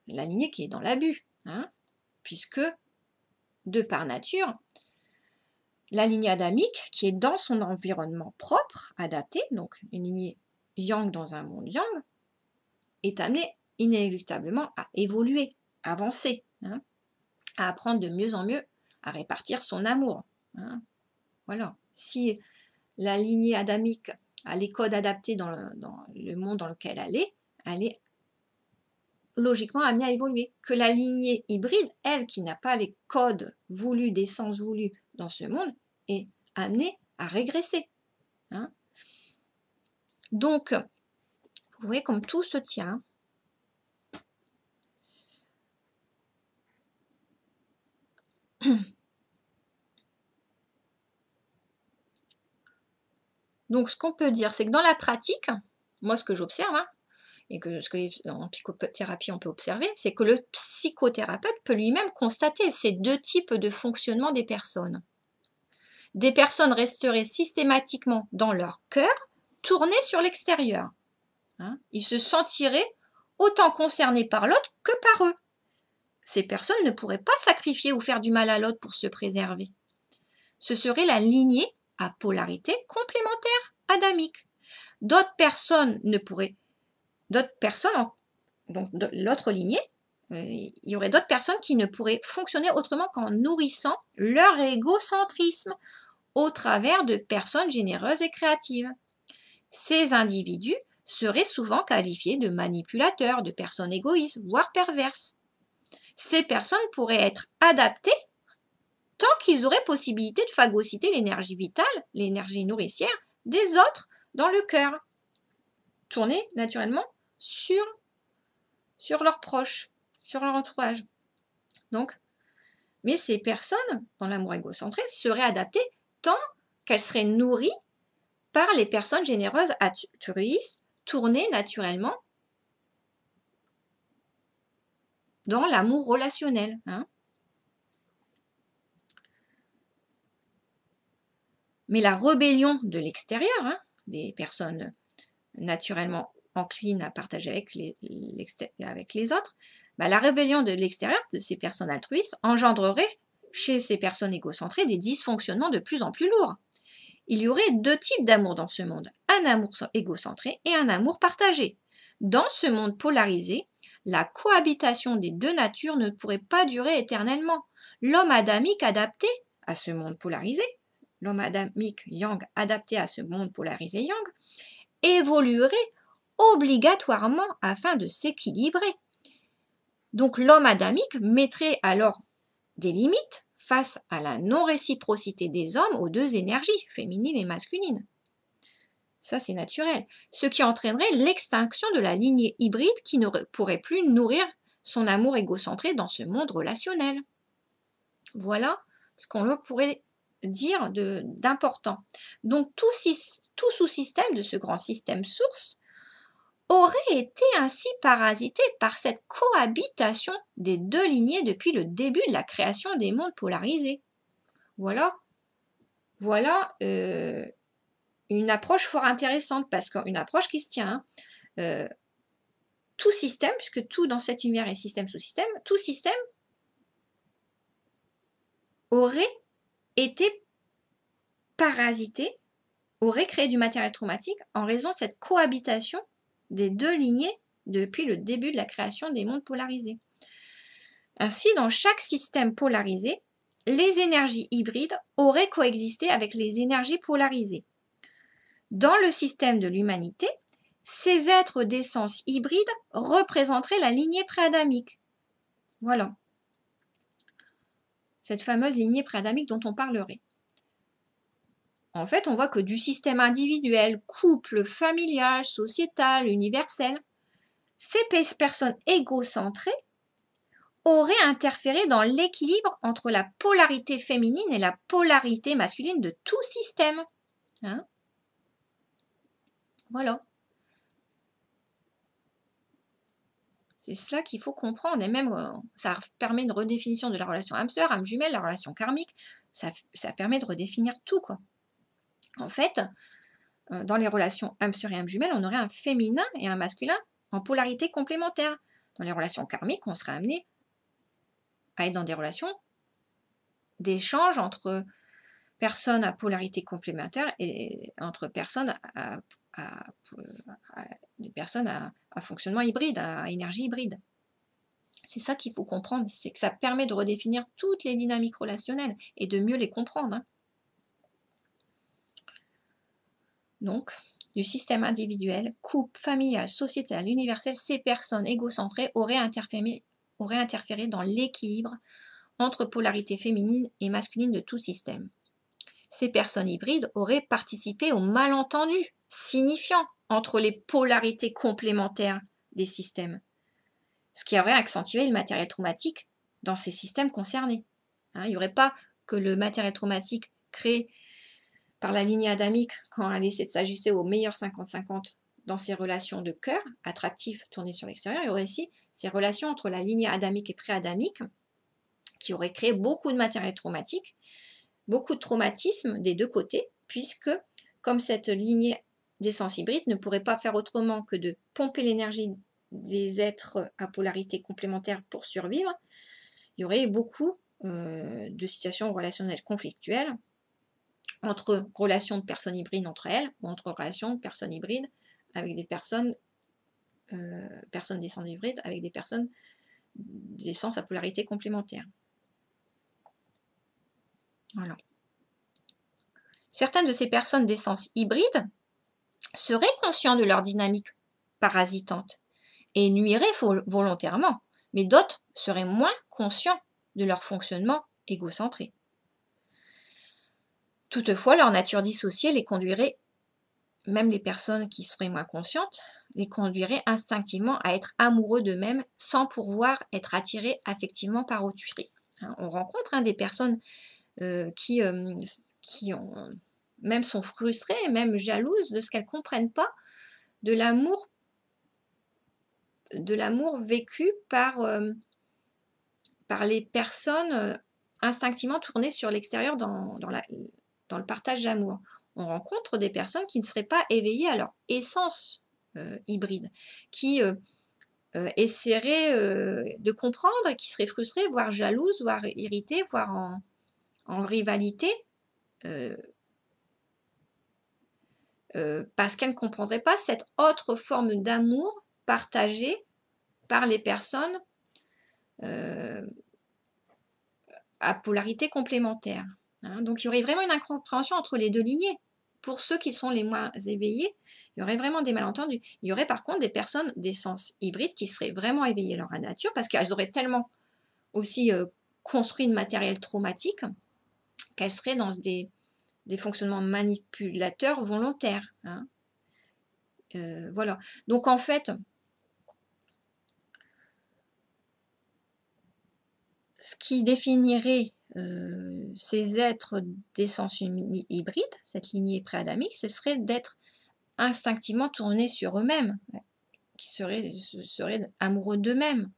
la lignée qui est dans l'abus, hein, puisque, de par nature, la lignée adamique, qui est dans son environnement propre, adapté, donc une lignée yang dans un monde yang, est amenée inéluctablement à évoluer, avancer, hein, à apprendre de mieux en mieux à répartir son amour. Hein. Voilà. Si la lignée adamique a les codes adaptés dans le monde dans lequel elle est logiquement amenée à évoluer. Que la lignée hybride, elle, qui n'a pas les codes voulus, d'essence voulue dans ce monde, est amenée à régresser. Hein. Donc, vous voyez comme tout se tient. Donc, ce qu'on peut dire, c'est que dans la pratique, moi, ce que j'observe, hein, et que ce que en psychothérapie on peut observer, c'est que le psychothérapeute peut lui-même constater ces deux types de fonctionnement des personnes. Des personnes resteraient systématiquement dans leur cœur, tournées sur l'extérieur. Hein, ils se sentiraient autant concernés par l'autre que par eux. Ces personnes ne pourraient pas sacrifier ou faire du mal à l'autre pour se préserver. Ce serait la lignée à polarité complémentaire adamique. D'autres personnes ne pourraient donc de l'autre lignée, il y aurait d'autres personnes qui ne pourraient fonctionner autrement qu'en nourrissant leur égocentrisme au travers de personnes généreuses et créatives. Ces individus seraient souvent qualifiés de manipulateurs, de personnes égoïstes, voire perverses. Ces personnes pourraient être adaptées tant qu'ils auraient possibilité de phagocyter l'énergie vitale, l'énergie nourricière des autres dans le cœur, tournée naturellement sur leurs proches, sur leur entourage. Donc, mais ces personnes, dans l'amour égocentré, seraient adaptées tant qu'elles seraient nourries par les personnes généreuses altruistes, tournées naturellement dans l'amour relationnel. Hein. Mais la rébellion de l'extérieur, hein, des personnes naturellement enclines à partager avec les autres, la rébellion de l'extérieur de ces personnes altruistes engendrerait chez ces personnes égocentrées des dysfonctionnements de plus en plus lourds. Il y aurait deux types d'amour dans ce monde, un amour égocentré et un amour partagé. Dans ce monde polarisé, la cohabitation des deux natures ne pourrait pas durer éternellement. L'homme adamique adapté à ce monde polarisé, l'homme adamique yang adapté à ce monde polarisé yang, évoluerait obligatoirement afin de s'équilibrer. Donc l'homme adamique mettrait alors des limites face à la non-réciprocité des hommes aux deux énergies, féminine et masculine. Ça, c'est naturel. Ce qui entraînerait l'extinction de la lignée hybride qui ne pourrait plus nourrir son amour égocentré dans ce monde relationnel. Voilà ce qu'on pourrait dire d'important. Donc tout sous-système de ce grand système source aurait été ainsi parasité par cette cohabitation des deux lignées depuis le début de la création des mondes polarisés. Voilà une approche fort intéressante, parce qu'une approche qui se tient. Tout système, puisque tout dans cet univers est système sous système, tout système aurait été parasité, aurait créé du matériel traumatique en raison de cette cohabitation des deux lignées depuis le début de la création des mondes polarisés. Ainsi, dans chaque système polarisé, les énergies hybrides auraient coexisté avec les énergies polarisées. Dans le système de l'humanité, ces êtres d'essence hybride représenteraient la lignée préadamique. Voilà. Cette fameuse lignée préadamique dont on parlerait. En fait, on voit que du système individuel, couple, familial, sociétal, universel, ces personnes égocentrées auraient interféré dans l'équilibre entre la polarité féminine et la polarité masculine de tout système. Hein? Voilà. C'est cela qu'il faut comprendre. Et même, ça permet une redéfinition de la relation âme-sœur, âme jumelle, la relation karmique. Ça permet de redéfinir tout, quoi. En fait, dans les relations âme-sœur et âme jumelle, on aurait un féminin et un masculin en polarité complémentaire. Dans les relations karmiques, on serait amené à être dans des relations d'échange entre personnes à polarité complémentaire et entre personnes des personnes à fonctionnement hybride, à énergie hybride. C'est ça qu'il faut comprendre, c'est que ça permet de redéfinir toutes les dynamiques relationnelles et de mieux les comprendre. Donc, du système individuel, couple, familial, sociétal, universel, ces personnes égocentrées auraient interféré dans l'équilibre entre polarité féminine et masculine de tout système. Ces personnes hybrides auraient participé au malentendu signifiant entre les polarités complémentaires des systèmes, ce qui aurait accentué le matériel traumatique dans ces systèmes concernés. Il n'y aurait pas que le matériel traumatique créé par la lignée adamique quand elle essaie de s'ajuster au meilleur 50-50 dans ses relations de cœur, attractives, tournées sur l'extérieur. Il y aurait aussi ces relations entre la lignée adamique et pré-adamique qui auraient créé beaucoup de matériel traumatique, beaucoup de traumatisme des deux côtés, puisque comme cette lignée d'essence hybride ne pourrait pas faire autrement que de pomper l'énergie des êtres à polarité complémentaire pour survivre, il y aurait eu beaucoup de situations relationnelles conflictuelles entre relations de personnes hybrides entre elles, ou entre relations de personnes hybrides avec des personnes d'essence hybride avec des personnes d'essence à polarité complémentaire. Voilà. Certaines de ces personnes d'essence hybride seraient conscients de leur dynamique parasitante et nuiraient volontairement, mais d'autres seraient moins conscients de leur fonctionnement égocentré. Toutefois, leur nature dissociée les conduirait, même les personnes qui seraient moins conscientes, les conduirait instinctivement à être amoureux d'eux-mêmes sans pouvoir être attirés affectivement par autrui. On rencontre des personnes qui même sont frustrées, même jalouses de ce qu'elles ne comprennent pas de l'amour vécu par les personnes instinctivement tournées sur l'extérieur dans le partage d'amour. On rencontre des personnes qui ne seraient pas éveillées à leur essence hybride, qui essaieraient de comprendre, qui seraient frustrées, voire jalouses, voire irritées, voire en rivalité, parce qu'elles ne comprendraient pas cette autre forme d'amour partagée par les personnes à polarité complémentaire. Donc il y aurait vraiment une incompréhension entre les deux lignées. Pour ceux qui sont les moins éveillés, il y aurait vraiment des malentendus. Il y aurait par contre des personnes d'essence hybride qui seraient vraiment éveillées à leur nature parce qu'elles auraient tellement aussi construit de matériel traumatique qu'elles seraient dans des fonctionnements manipulateurs volontaires. Voilà. Donc en fait, ce qui définirait ces êtres d'essence hybride, cette lignée pré-adamique, ce serait d'être instinctivement tournés sur eux-mêmes, qui seraient amoureux d'eux-mêmes.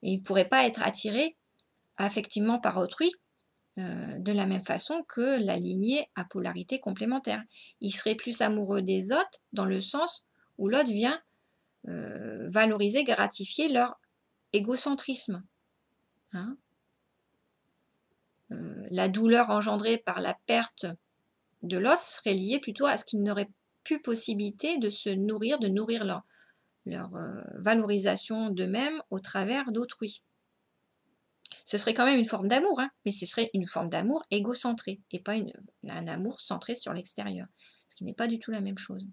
Et ils ne pourraient pas être attirés affectivement par autrui de la même façon que la lignée à polarité complémentaire. Ils seraient plus amoureux des autres dans le sens où l'autre vient valoriser, gratifier leur égocentrisme. La douleur engendrée par la perte de l'os serait liée plutôt à ce qu'ils n'auraient plus possibilité de se nourrir, de nourrir leur valorisation d'eux-mêmes au travers d'autrui. Ce serait quand même une forme d'amour, mais ce serait une forme d'amour égocentré et pas un amour centré sur l'extérieur, ce qui n'est pas du tout la même chose.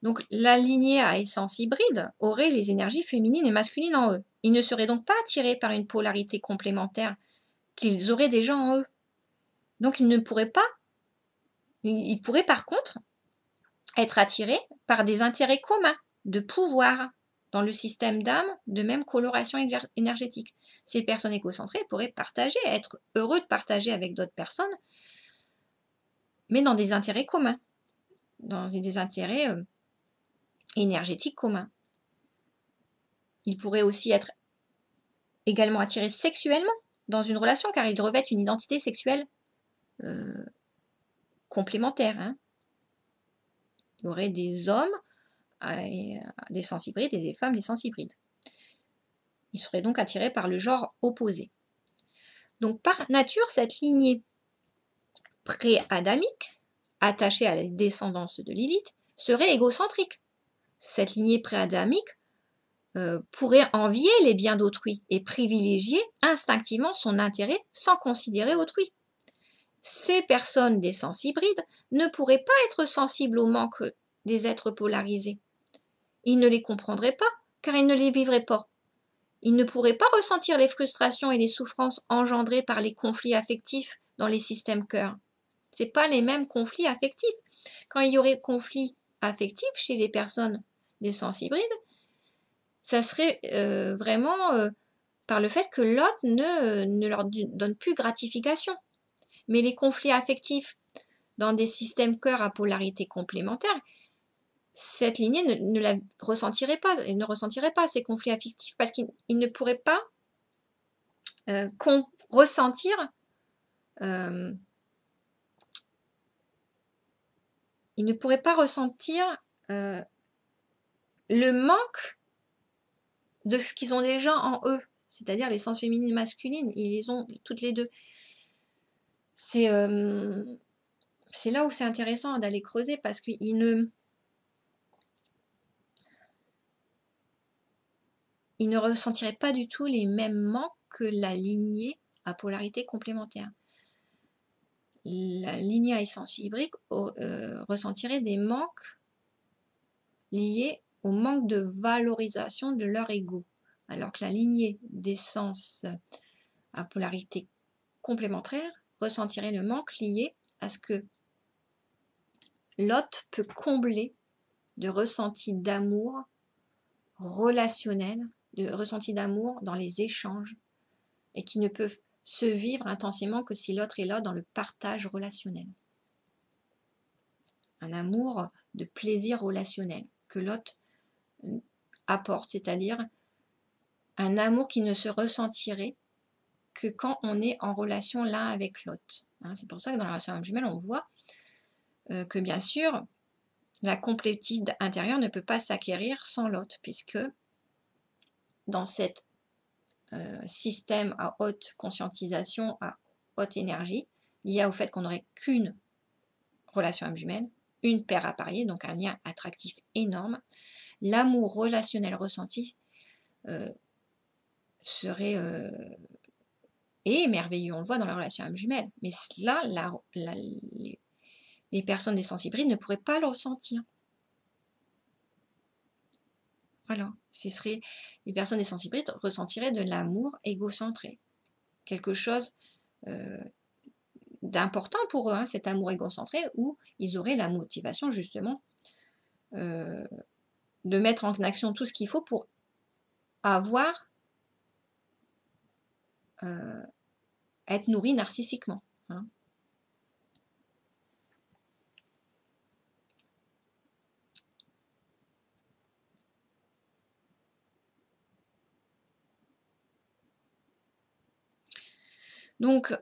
Donc la lignée à essence hybride aurait les énergies féminines et masculines en eux. Ils ne seraient donc pas attirés par une polarité complémentaire qu'ils auraient déjà en eux. Donc ils pourraient par contre être attirés par des intérêts communs de pouvoir dans le système d'âme de même coloration énergétique. Ces personnes égocentrées pourraient partager, être heureux de partager avec d'autres personnes, mais dans des intérêts communs, dans des intérêts énergétique commun. Ils pourraient aussi être également attirés sexuellement dans une relation, car ils revêtent une identité sexuelle complémentaire. Hein. Il y aurait des hommes, des sens hybrides, et des femmes, des sens hybrides. Ils seraient donc attirés par le genre opposé. Donc par nature, cette lignée pré-adamique, attachée à la descendance de Lilith, serait égocentrique. Cette lignée pré-adamique pourrait envier les biens d'autrui et privilégier instinctivement son intérêt sans considérer autrui. Ces personnes des sens hybrides ne pourraient pas être sensibles au manque des êtres polarisés. Ils ne les comprendraient pas, car ils ne les vivraient pas. Ils ne pourraient pas ressentir les frustrations et les souffrances engendrées par les conflits affectifs dans les systèmes cœur. Ce n'est pas les mêmes conflits affectifs. Quand il y aurait conflit affectif chez les personnes des sens hybrides, ça serait vraiment par le fait que l'autre ne leur donne plus gratification. Mais les conflits affectifs dans des systèmes cœur à polarité complémentaire, cette lignée ne la ressentirait pas, et ne ressentirait pas ces conflits affectifs parce qu'ils ne pourraient pas ressentir ils ne pourraient pas ressentir le manque de ce qu'ils ont déjà en eux, c'est-à-dire les sens féminines et masculines, ils les ont toutes les deux. C'est là où c'est intéressant d'aller creuser parce qu'ils ne ressentiraient pas du tout les mêmes manques que la lignée à polarité complémentaire. La lignée à essence hybride ressentirait des manques liés au manque de valorisation de leur ego, alors que la lignée d'essence à polarité complémentaire ressentirait le manque lié à ce que l'autre peut combler de ressentis d'amour relationnel, de ressentis d'amour dans les échanges, et qui ne peuvent se vivre intensément que si l'autre est là dans le partage relationnel. Un amour de plaisir relationnel que l'autre apporte, c'est-à-dire un amour qui ne se ressentirait que quand on est en relation l'un avec l'autre. Hein, c'est pour ça que dans la relation âme jumelle, on voit que bien sûr, la complétude intérieure ne peut pas s'acquérir sans l'autre, puisque dans cet système à haute conscientisation, à haute énergie, lié au fait qu'on n'aurait qu'une relation âme jumelle, une paire à parier, donc un lien attractif énorme, l'amour relationnel ressenti serait merveilleux, on le voit dans la relation âme jumelle, mais là, les personnes des sens hybrides ne pourraient pas le ressentir. Voilà, les personnes des sens hybrides ressentiraient de l'amour égocentré, quelque chose d'important pour eux, hein, cet amour égocentré, où ils auraient la motivation justement de mettre en action tout ce qu'il faut pour avoir être nourri narcissiquement. Hein. Donc,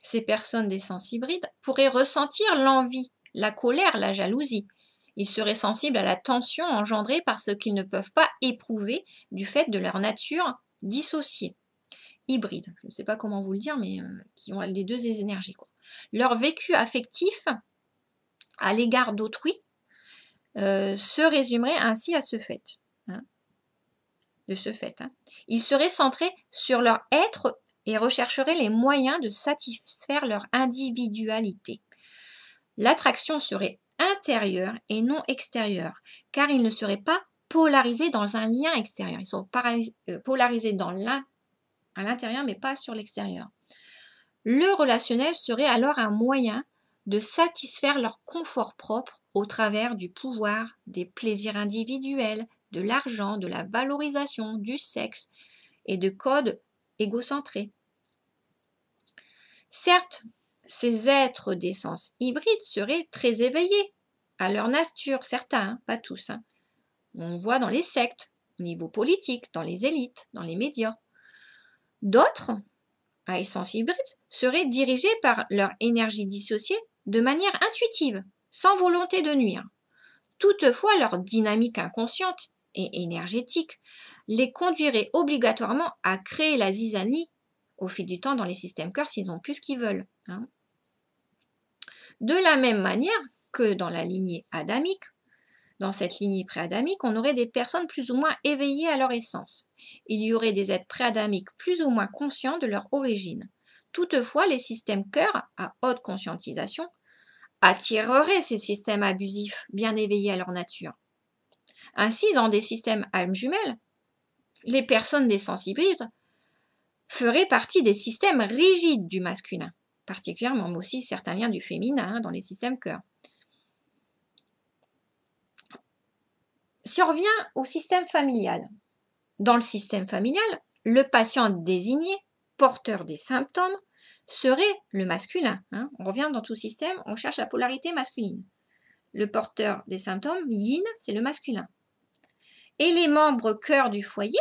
ces personnes des sens hybrides pourraient ressentir l'envie, la colère, la jalousie. Ils seraient sensibles à la tension engendrée par ce qu'ils ne peuvent pas éprouver du fait de leur nature dissociée. Hybrides, je ne sais pas comment vous le dire, mais qui ont les deux énergies. Quoi. Leur vécu affectif à l'égard d'autrui se résumerait ainsi à ce fait. Hein, de ce fait. Hein. Ils seraient centrés sur leur être et rechercheraient les moyens de satisfaire leur individualité. L'attraction serait intérieure et non extérieure, car ils ne seraient pas polarisés dans un lien extérieur. Ils sont polarisés à l'intérieur, mais pas sur l'extérieur. Le relationnel serait alors un moyen de satisfaire leur confort propre au travers du pouvoir, des plaisirs individuels, de l'argent, de la valorisation, du sexe et de codes égocentrés. Certes, ces êtres d'essence hybride seraient très éveillés à leur nature, certains, hein, pas tous. Hein. On voit dans les sectes, au niveau politique, dans les élites, dans les médias. D'autres, à essence hybride, seraient dirigés par leur énergie dissociée de manière intuitive, sans volonté de nuire. Toutefois, leur dynamique inconsciente et énergétique les conduirait obligatoirement à créer la zizanie au fil du temps dans les systèmes cœur s'ils ont plus ce qu'ils veulent. Hein. De la même manière que dans la lignée adamique, dans cette lignée préadamique, on aurait des personnes plus ou moins éveillées à leur essence. Il y aurait des êtres préadamiques plus ou moins conscients de leur origine. Toutefois, les systèmes cœur à haute conscientisation attireraient ces systèmes abusifs bien éveillés à leur nature. Ainsi, dans des systèmes âmes jumelles, les personnes d'essence hybride feraient partie des systèmes rigides du masculin, particulièrement, mais aussi certains liens du féminin hein, dans les systèmes cœur. Si on revient au système familial, dans le système familial, le patient désigné, porteur des symptômes, serait le masculin. Hein. On revient dans tout système, on cherche la polarité masculine. Le porteur des symptômes, yin, c'est le masculin. Et les membres cœur du foyer,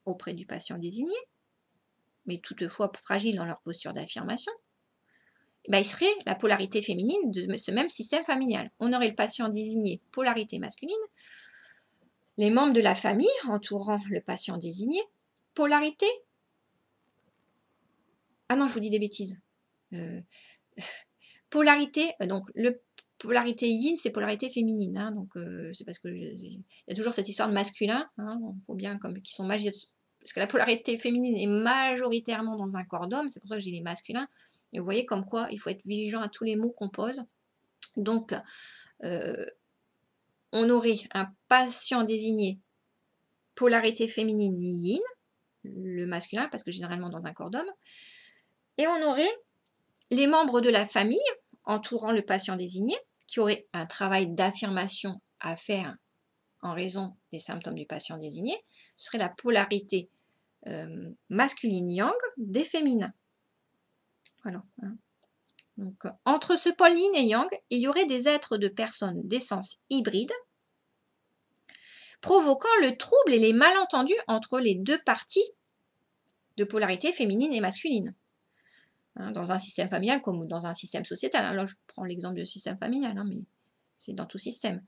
auprès du patient désigné, mais toutefois fragiles dans leur posture d'affirmation, ben, il serait la polarité féminine de ce même système familial. On aurait le patient désigné, polarité masculine, les membres de la famille entourant le patient désigné, polarité. Ah non, je vous dis des bêtises. Polarité, donc le polarité yin, c'est polarité féminine. Hein, donc c'est parce que il y a toujours cette histoire de masculin. Hein, il faut bien comme qui sont parce que la polarité féminine est majoritairement dans un corps d'homme. C'est pour ça que j'ai les masculins. Et vous voyez comme quoi il faut être vigilant à tous les mots qu'on pose. Donc on aurait un patient désigné polarité féminine yin, le masculin, parce que généralement dans un corps d'homme, et on aurait les membres de la famille entourant le patient désigné, qui auraient un travail d'affirmation à faire en raison des symptômes du patient désigné, ce serait la polarité masculine yang des féminins. Voilà. Donc, entre ce pôle yin et yang, il y aurait des êtres de personnes d'essence hybride, provoquant le trouble et les malentendus entre les deux parties de polarité féminine et masculine. Hein, dans un système familial comme dans un système sociétal. Hein, là, je prends l'exemple du système familial, hein, mais c'est dans tout système.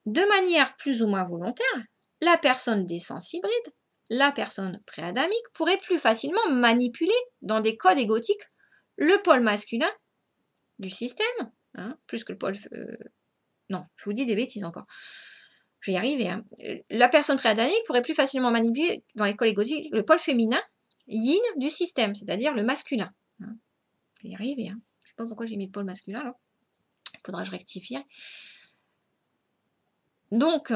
De manière plus ou moins volontaire, la personne d'essence hybride, la personne préadamique, pourrait plus facilement manipuler dans des codes égotiques le pôle masculin du système, hein, plus que le pôle... non, je vous dis des bêtises encore. Je vais y arriver. Hein. La personne préadamique pourrait plus facilement manipuler dans les codes égotiques le pôle féminin yin du système, c'est-à-dire le masculin. Hein. Je vais y arriver. Hein. Je ne sais pas pourquoi j'ai mis le pôle masculin là. Il faudra que je rectifie. Donc,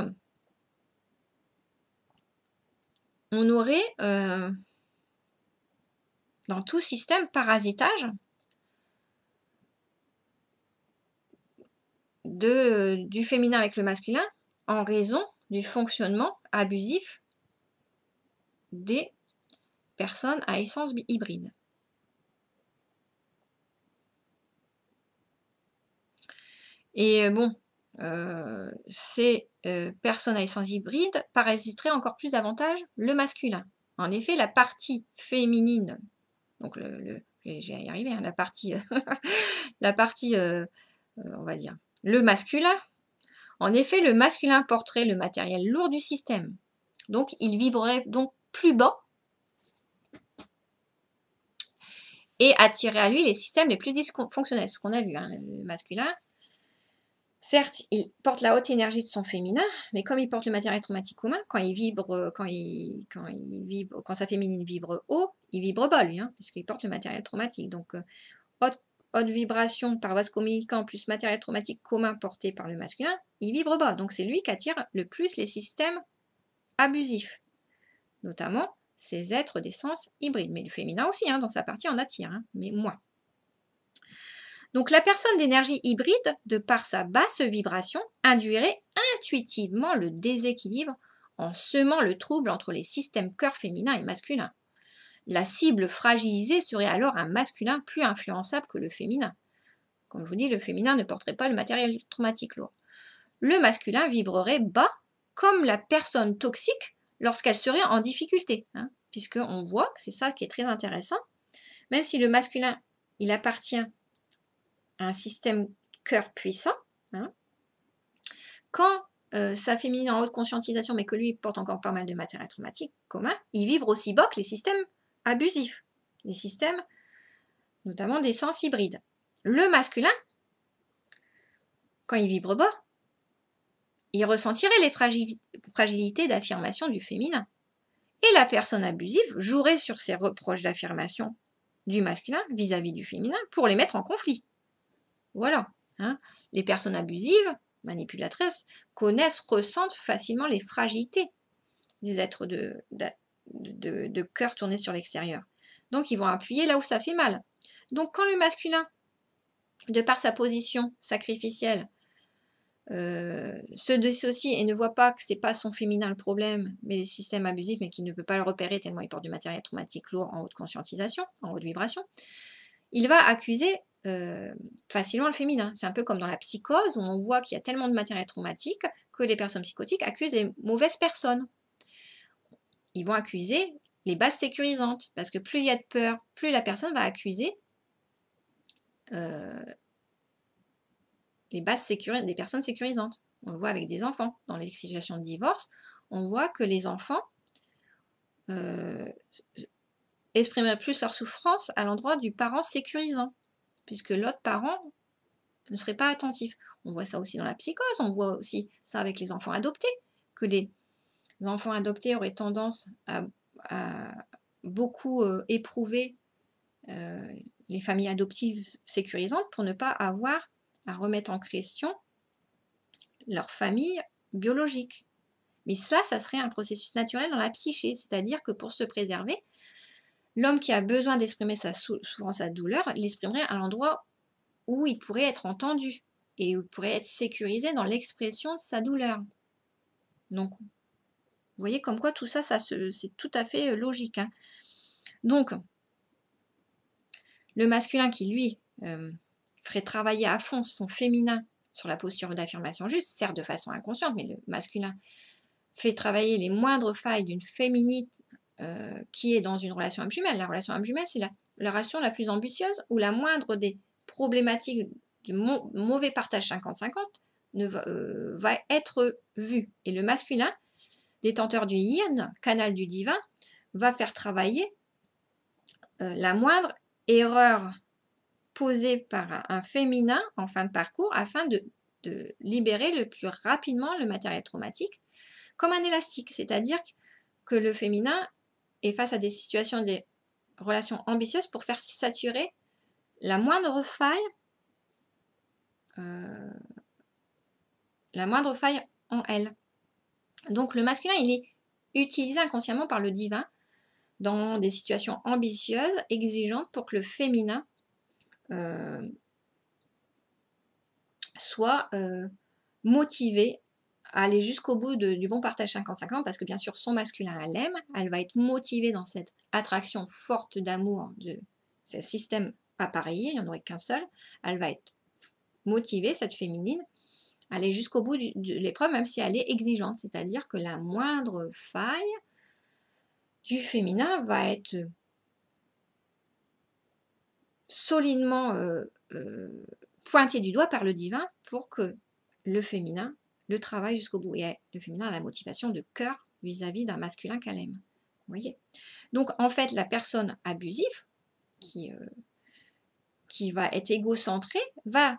on aurait dans tout système parasitage du féminin avec le masculin en raison du fonctionnement abusif des personnes à essence hybride. Et bon, ces personnes à essence hybride parasiteraient encore plus davantage le masculin. En effet, la partie féminine, donc j'ai y arrivé, hein, la partie, on va dire, le masculin. En effet, le masculin porterait le matériel lourd du système. Donc, il vibrerait donc plus bas et attirerait à lui les systèmes les plus dysfonctionnels. C'est ce qu'on a vu, hein, le masculin. Certes, il porte la haute énergie de son féminin, mais comme il porte le matériel traumatique commun, quand sa féminine vibre haut, il vibre bas, lui, hein, puisqu'il porte le matériel traumatique. Donc, haute vibration par vase communicant plus matériel traumatique commun porté par le masculin, il vibre bas. Donc, c'est lui qui attire le plus les systèmes abusifs, notamment ces êtres d'essence hybride. Mais le féminin aussi, hein, dans sa partie, en attire, hein, mais moins. Donc la personne d'énergie hybride, de par sa basse vibration, induirait intuitivement le déséquilibre en semant le trouble entre les systèmes cœur féminin et masculin. La cible fragilisée serait alors un masculin plus influençable que le féminin. Comme je vous dis, le féminin ne porterait pas le matériel traumatique lourd. Le masculin vibrerait bas comme la personne toxique lorsqu'elle serait en difficulté. Hein, puisqu'on voit que c'est ça qui est très intéressant. Même si le masculin, il appartient à un système cœur puissant, hein, quand sa féminine en haute conscientisation, mais que lui porte encore pas mal de matériel traumatique commun, il vibre aussi bas que les systèmes abusifs, les systèmes notamment des sens hybrides. Le masculin, quand il vibre bas, il ressentirait les fragilités d'affirmation du féminin. Et la personne abusive jouerait sur ces reproches d'affirmation du masculin vis-à-vis du féminin pour les mettre en conflit. Voilà. Hein. Les personnes abusives, manipulatrices, connaissent, ressentent facilement les fragilités des êtres de cœur tournés sur l'extérieur. Donc ils vont appuyer là où ça fait mal. Donc quand le masculin, de par sa position sacrificielle, se dissocie et ne voit pas que c'est pas son féminin le problème, mais les systèmes abusifs, mais qu'il ne peut pas le repérer tellement il porte du matériel traumatique lourd en haute conscientisation, en haute vibration, il va accuser facilement le féminin. C'est un peu comme dans la psychose où on voit qu'il y a tellement de matériel traumatique que les personnes psychotiques accusent les mauvaises personnes. Ils vont accuser les bases sécurisantes, parce que plus il y a de peur, plus la personne va accuser les bases des personnes sécurisantes. On le voit avec des enfants. Dans les situations de divorce, on voit que les enfants exprimeraient plus leur souffrance à l'endroit du parent sécurisant, puisque l'autre parent ne serait pas attentif. On voit ça aussi dans la psychose, on voit aussi ça avec les enfants adoptés, que les enfants adoptés auraient tendance à beaucoup éprouver les familles adoptives sécurisantes pour ne pas avoir à remettre en question leur famille biologique. Mais ça serait un processus naturel dans la psyché, c'est-à-dire que pour se préserver, l'homme qui a besoin d'exprimer sa souffrance, sa douleur, l'exprimerait à l'endroit où il pourrait être entendu et où il pourrait être sécurisé dans l'expression de sa douleur. Donc, vous voyez comme quoi tout ça, c'est tout à fait logique. Hein. Donc, le masculin qui, lui, ferait travailler à fond son féminin sur la posture d'affirmation juste, certes de façon inconsciente, mais le masculin fait travailler les moindres failles d'une féminine qui est dans une relation âme jumelle. La relation âme jumelle, c'est la relation la plus ambitieuse où la moindre des problématiques de mauvais partage 50-50 va être vue. Et le masculin, détenteur du yin, canal du divin, va faire travailler la moindre erreur posée par un féminin en fin de parcours afin de libérer le plus rapidement le matériel traumatique comme un élastique, c'est-à-dire que le féminin est face à des situations, des relations ambitieuses pour faire saturer la moindre faille en elle. Donc le masculin, il est utilisé inconsciemment par le divin dans des situations ambitieuses, exigeantes, pour que le féminin soit motivé à aller jusqu'au bout du bon partage 50-50, parce que bien sûr son masculin elle l'aime, elle va être motivée dans cette attraction forte d'amour de ce système appareillé, il n'y en aurait qu'un seul, elle va être motivée, cette féminine, à aller jusqu'au bout de l'épreuve, même si elle est exigeante, c'est-à-dire que la moindre faille du féminin va être solidement pointée du doigt par le divin pour que le féminin le travail jusqu'au bout. Et le féminin a la motivation de cœur vis-à-vis d'un masculin qu'elle aime. Vous voyez ? Donc, en fait, la personne abusive, qui va être égocentrée, va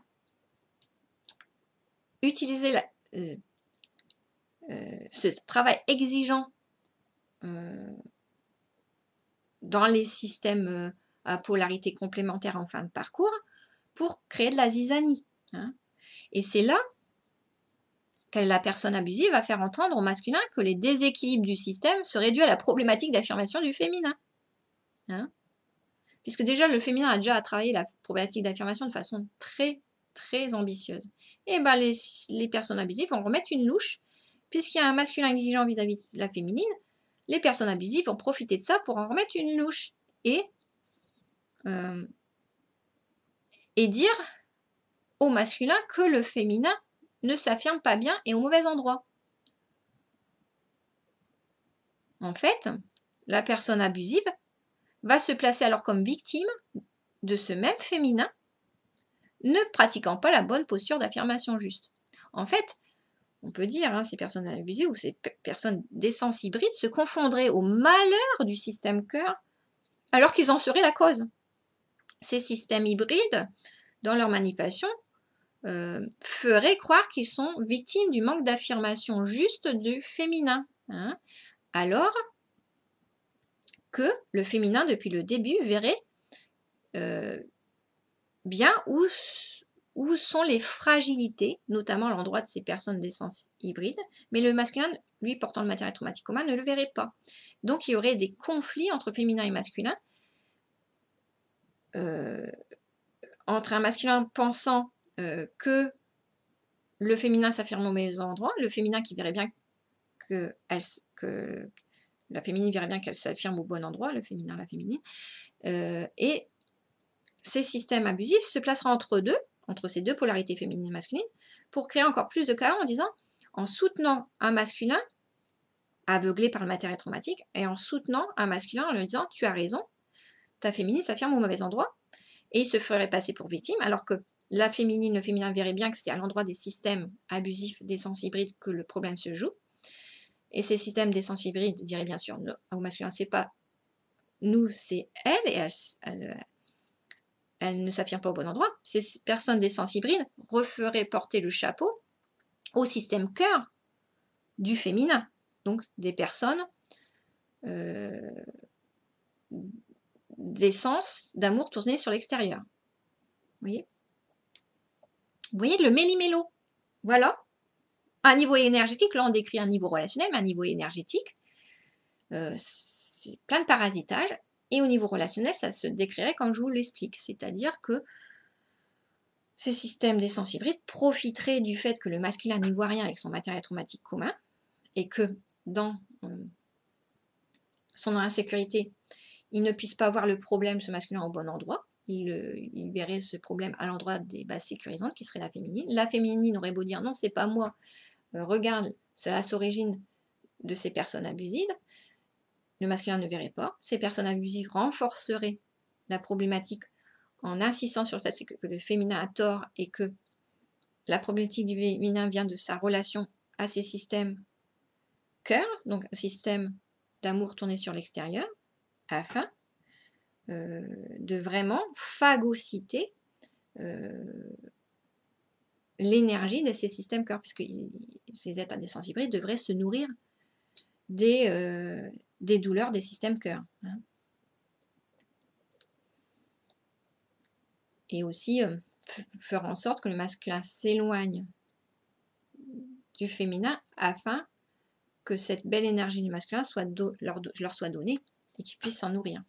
utiliser ce travail exigeant dans les systèmes à polarité complémentaire en fin de parcours pour créer de la zizanie. Hein. Et c'est là que la personne abusive va faire entendre au masculin que les déséquilibres du système seraient dus à la problématique d'affirmation du féminin. Hein. Puisque déjà, le féminin a déjà travaillé la problématique d'affirmation de façon très, très ambitieuse. Et ben, les personnes abusives vont remettre une louche, puisqu'il y a un masculin exigeant vis-à-vis de la féminine, les personnes abusives vont profiter de ça pour en remettre une louche. Et dire au masculin que le féminin ne s'affirme pas bien et au mauvais endroit. En fait, la personne abusive va se placer alors comme victime de ce même féminin, ne pratiquant pas la bonne posture d'affirmation juste. En fait, on peut dire, ces personnes abusives ou ces personnes d'essence hybride se confondraient au malheur du système cœur alors qu'ils en seraient la cause. Ces systèmes hybrides, dans leur manipulation, feraient croire qu'ils sont victimes du manque d'affirmation juste du féminin. Alors que le féminin, depuis le début, verrait bien où sont les fragilités, notamment à l'endroit de ces personnes d'essence hybride, mais le masculin, lui portant le matériel traumatique commun, ne le verrait pas. Donc il y aurait des conflits entre féminin et masculin, entre un masculin pensant que le féminin s'affirme au mauvais endroit, le féminin qui verrait bien que la féminine verrait bien qu'elle s'affirme au bon endroit, le féminin, la féminine, et ces systèmes abusifs se placera entre ces deux polarités féminines et masculines, pour créer encore plus de chaos en soutenant un masculin aveuglé par le matériel traumatique et en soutenant un masculin en lui disant tu as raison, ta féminine s'affirme au mauvais endroit, et il se ferait passer pour victime alors que la féminine, le féminin verrait bien que c'est à l'endroit des systèmes abusifs d'essence hybride que le problème se joue, et ces systèmes d'essence hybride diraient bien sûr au masculin c'est pas nous, c'est elle, et elle ne s'affirme pas au bon endroit. Ces personnes d'essence hybride referaient porter le chapeau au système cœur du féminin. Donc des personnes d'essence, d'amour tourné sur l'extérieur. Vous voyez le méli-mélo. Voilà. À un niveau énergétique, là on décrit un niveau relationnel, mais à un niveau énergétique, c'est plein de parasitage. Et au niveau relationnel, ça se décrirait comme je vous l'explique. C'est-à-dire que ces systèmes d'essence hybride profiteraient du fait que le masculin n'y voit rien avec son matériel traumatique commun et que dans son insécurité, il ne puisse pas voir le problème, ce masculin, au bon endroit. Il verrait ce problème à l'endroit des bases sécurisantes, qui serait la féminine. La féminine aurait beau dire non, c'est pas moi, regarde, c'est à l'origine de ces personnes abusives. Le masculin ne verrait pas. Ces personnes abusives renforceraient la problématique en insistant sur le fait que le féminin a tort et que la problématique du féminin vient de sa relation à ces systèmes cœur, donc un système d'amour tourné sur l'extérieur, afin de vraiment phagocyter l'énergie de ces systèmes cœur, puisque ces êtres à d'essence hybride devraient se nourrir des douleurs des systèmes cœur. Et aussi faire en sorte que le masculin s'éloigne du féminin afin que cette belle énergie du masculin leur soit donnée et qu'ils puissent s'en nourrir.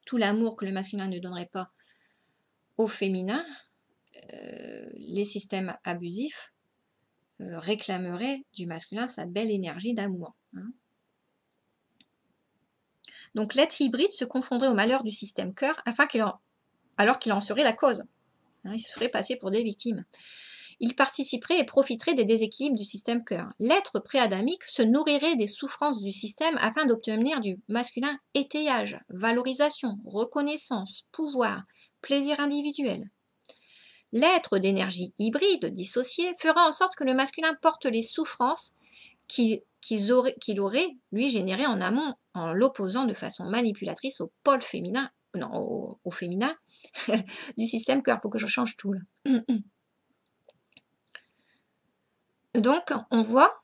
Tout l'amour que le masculin ne donnerait pas au féminin, les systèmes abusifs réclameraient du masculin sa belle énergie d'amour. Donc l'être hybride se confondrait au malheur du système cœur alors qu'il en serait la cause. Il se ferait passer pour des victimes. Il participerait et profiterait des déséquilibres du système cœur. L'être préadamique se nourrirait des souffrances du système afin d'obtenir du masculin étayage, valorisation, reconnaissance, pouvoir, plaisir individuel. L'être d'énergie hybride, dissocié, fera en sorte que le masculin porte les souffrances qu'il aurait, lui, générées en amont, en l'opposant de façon manipulatrice au pôle féminin, non, au féminin du système cœur. Faut que je change tout là. Donc, on voit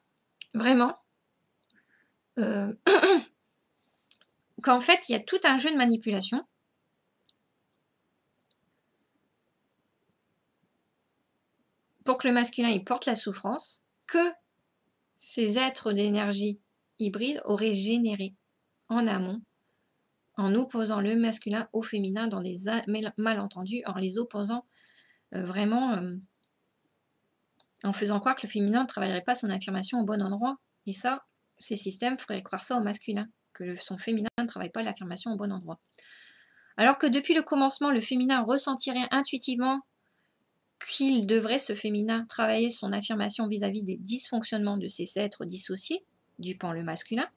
vraiment qu'en fait, il y a tout un jeu de manipulation pour que le masculin il porte la souffrance que ces êtres d'énergie hybride auraient généré en amont, en opposant le masculin au féminin dans des malentendus, en les opposant vraiment en faisant croire que le féminin ne travaillerait pas son affirmation au bon endroit. Et ça, ces systèmes feraient croire ça au masculin, que son féminin ne travaille pas l'affirmation au bon endroit. Alors que depuis le commencement, le féminin ressentirait intuitivement qu'il devrait, ce féminin, travailler son affirmation vis-à-vis des dysfonctionnements de ces êtres dissociés, dupant le masculin.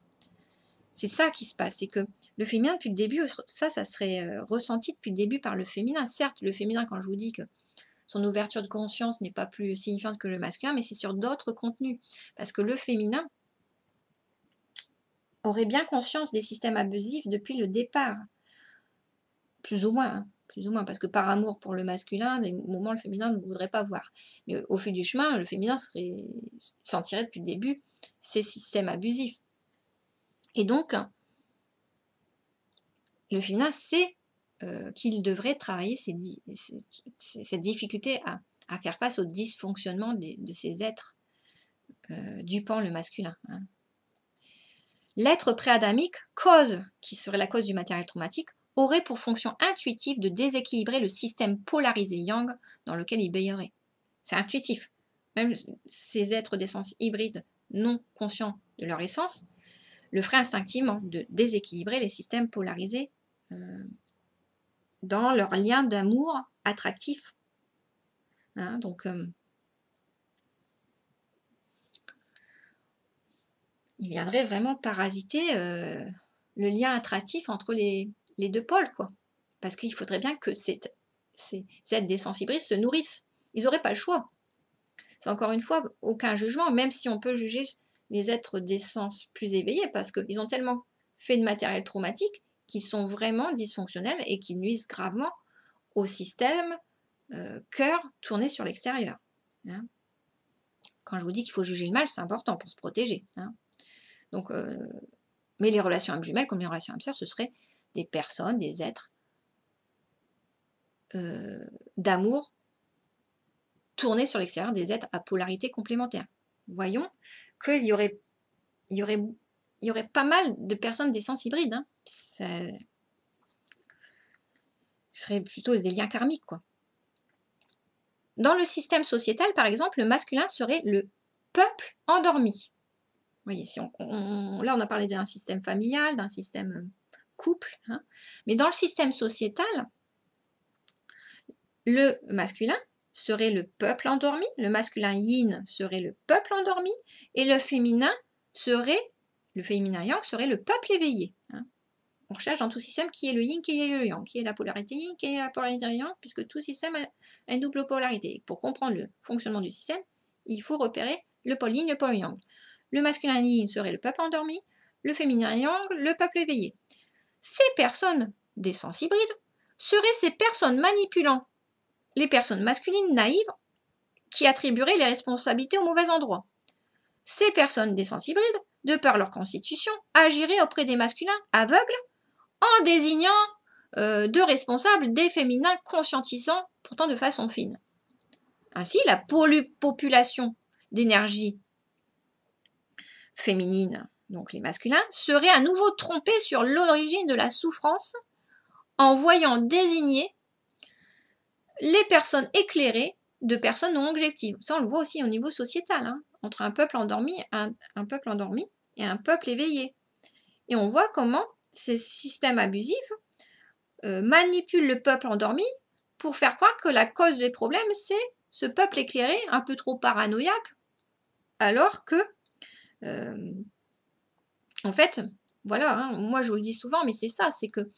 C'est ça qui se passe, c'est que le féminin, depuis le début, ça serait ressenti depuis le début par le féminin. Certes, le féminin, quand je vous dis que son ouverture de conscience n'est pas plus signifiante que le masculin, mais c'est sur d'autres contenus. Parce que le féminin aurait bien conscience des systèmes abusifs depuis le départ. Plus ou moins, hein. Plus ou moins, parce que par amour pour le masculin, des moments le féminin ne voudrait pas voir. Mais au fil du chemin, le féminin sentirait depuis le début ces systèmes abusifs. Et donc, le féminin sait qu'il devrait travailler cette difficulté à faire face au dysfonctionnement de ces êtres dupant le masculin. Hein. L'être préadamique, qui serait la cause du matériel traumatique, aurait pour fonction intuitive de déséquilibrer le système polarisé yang dans lequel il baignerait. C'est intuitif. Même ces êtres d'essence hybride non conscients de leur essence le feraient instinctivement de déséquilibrer les systèmes polarisés dans leur lien d'amour attractif. Hein, donc, il viendrait vraiment parasiter le lien attractif entre les deux pôles, quoi. Parce qu'il faudrait bien que ces êtres d'essence hybride se nourrissent. Ils n'auraient pas le choix. C'est encore une fois aucun jugement, même si on peut juger les êtres d'essence plus éveillés, parce qu'ils ont tellement fait de matériel traumatique qu'ils sont vraiment dysfonctionnels et qu'ils nuisent gravement au système cœur tourné sur l'extérieur. Hein. Quand je vous dis qu'il faut juger le mal, c'est important pour se protéger. Hein. Donc, mais les relations âmes jumelles, comme les relations âmes sœurs, ce seraient des personnes, des êtres d'amour tournés sur l'extérieur, des êtres à polarité complémentaire. Voyons qu'il y aurait pas mal de personnes d'essence hybride. Hein. Ce serait plutôt des liens karmiques, quoi. Dans le système sociétal, par exemple, le masculin serait le peuple endormi. Vous voyez, si là on a parlé d'un système familial, d'un système couple, hein, mais dans le système sociétal, le masculin serait le peuple endormi, le masculin yin serait le peuple endormi, et le féminin yang serait le peuple éveillé. Hein. On recherche dans tout système qui est le yin, qui est le yang, qui est la polarité yin, qui est la polarité yang, puisque tout système a une double polarité. Pour comprendre le fonctionnement du système, il faut repérer le pôle yin, le pôle yang. Le masculin yin serait le peuple endormi, le féminin yang, le peuple éveillé. Ces personnes d'essence hybride seraient ces personnes manipulant les personnes masculines naïves qui attribueraient les responsabilités au mauvais endroit. Ces personnes d'essence hybride, de par leur constitution, agiraient auprès des masculins aveugles en désignant de responsables des féminins conscientisants, pourtant de façon fine. Ainsi, la population d'énergie féminine, donc les masculins, serait à nouveau trompée sur l'origine de la souffrance en voyant désigner les personnes éclairées de personnes non objectives. Ça, on le voit aussi au niveau sociétal, hein, entre un peuple endormi et un peuple éveillé. Et on voit comment ces systèmes abusifs manipulent le peuple endormi pour faire croire que la cause des problèmes, c'est ce peuple éclairé, un peu trop paranoïaque, alors que, en fait, voilà, hein, moi je vous le dis souvent, mais c'est ça, c'est que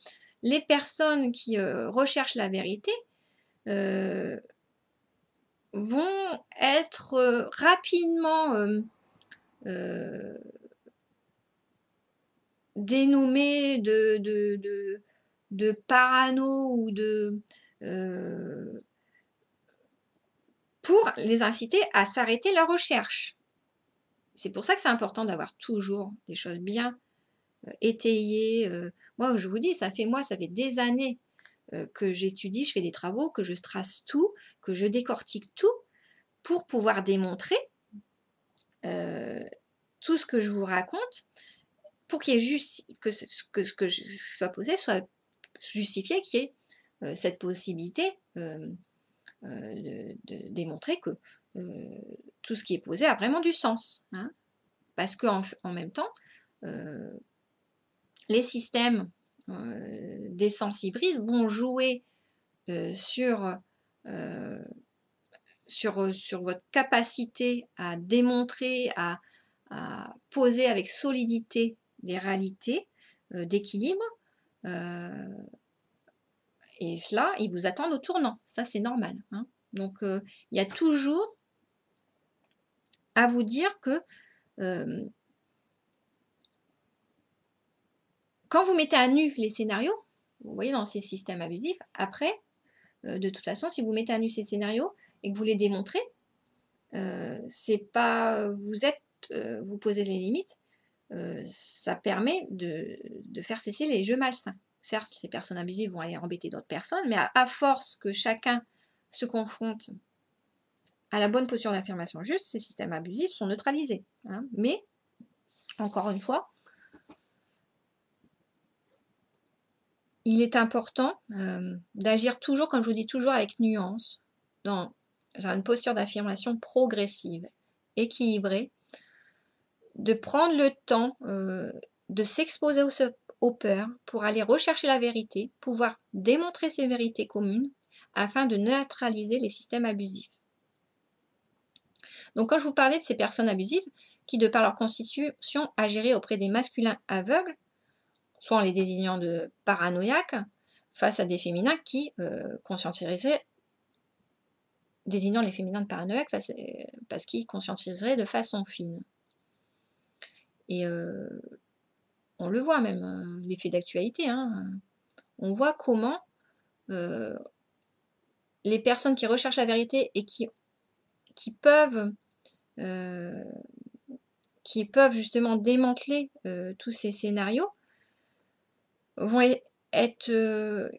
les personnes qui recherchent la vérité vont être rapidement dénommées de parano ou pour les inciter à s'arrêter leur recherche. C'est pour ça que c'est important d'avoir toujours des choses bien étayées. Moi, je vous dis, ça fait des années que j'étudie, je fais des travaux, que je trace tout, que je décortique tout pour pouvoir démontrer tout ce que je vous raconte pour qu'il y ait juste que ce que soit posé soit justifié, qu'il y ait cette possibilité de démontrer que tout ce qui est posé a vraiment du sens. Hein. Parce qu'en même temps, les systèmes d'essence hybride vont jouer sur sur votre capacité à démontrer, à poser avec solidité des réalités d'équilibre. Et cela, ils vous attendent au tournant. Ça, c'est normal. Hein. Donc, il y a toujours à vous dire que quand vous mettez à nu les scénarios, vous voyez dans ces systèmes abusifs, après, de toute façon, si vous mettez à nu ces scénarios et que vous les démontrez, c'est pas vous posez les limites, ça permet de faire cesser les jeux malsains. Certes, ces personnes abusives vont aller embêter d'autres personnes, mais à force que chacun se confronte à la bonne posture d'affirmation juste, ces systèmes abusifs sont neutralisés. Hein. Mais, encore une fois, il est important d'agir toujours, comme je vous dis, toujours avec nuance, dans une posture d'affirmation progressive, équilibrée, de prendre le temps de s'exposer aux peurs pour aller rechercher la vérité, pouvoir démontrer ces vérités communes afin de neutraliser les systèmes abusifs. Donc quand je vous parlais de ces personnes abusives qui, de par leur constitution, agiraient auprès des masculins aveugles, soit en les désignant de paranoïaques, face à des féminins qui conscientiseraient, désignant les féminins de paranoïaques parce qu'ils conscientiseraient de façon fine. Et on le voit même, l'effet d'actualité, hein, on voit comment les personnes qui recherchent la vérité et qui peuvent justement démanteler tous ces scénarios vont être...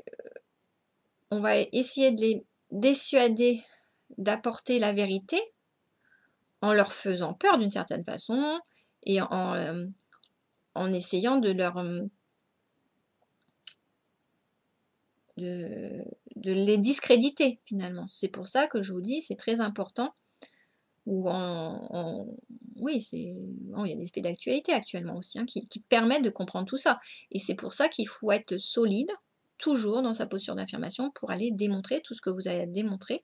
on va essayer de les dissuader d'apporter la vérité en leur faisant peur d'une certaine façon et en essayant de leur... de les discréditer finalement. C'est pour ça que je vous dis, c'est très important. Oui, il y a des faits d'actualité actuellement aussi hein, qui permettent de comprendre tout ça. Et c'est pour ça qu'il faut être solide, toujours dans sa posture d'affirmation, pour aller démontrer tout ce que vous avez à démontrer.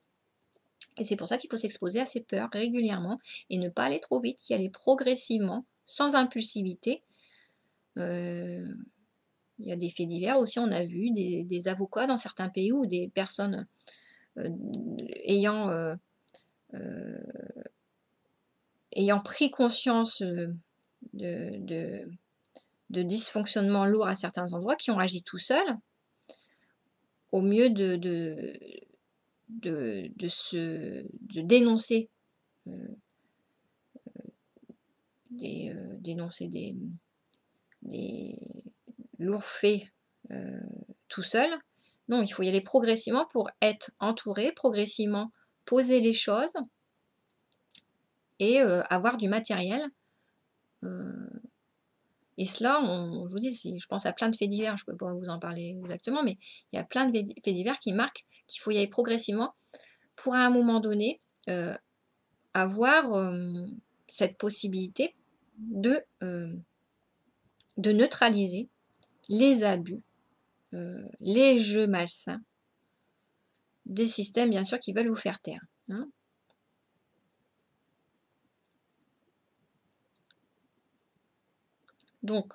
Et c'est pour ça qu'il faut s'exposer à ces peurs régulièrement et ne pas aller trop vite, y aller progressivement, sans impulsivité. Il y a des faits divers aussi, on a vu des avocats dans certains pays ou des personnes ayant pris conscience de dysfonctionnements lourds à certains endroits, qui ont agi tout seuls, au mieux de dénoncer des lourds faits tout seul. Non, il faut y aller progressivement pour être entouré, progressivement poser les choses et avoir du matériel. Et cela, je vous dis, je pense à plein de faits divers, je ne peux pas vous en parler exactement, mais il y a plein de faits divers qui marquent qu'il faut y aller progressivement pour à un moment donné avoir cette possibilité de neutraliser les abus, les jeux malsains des systèmes, bien sûr, qui veulent vous faire taire. Hein. Donc,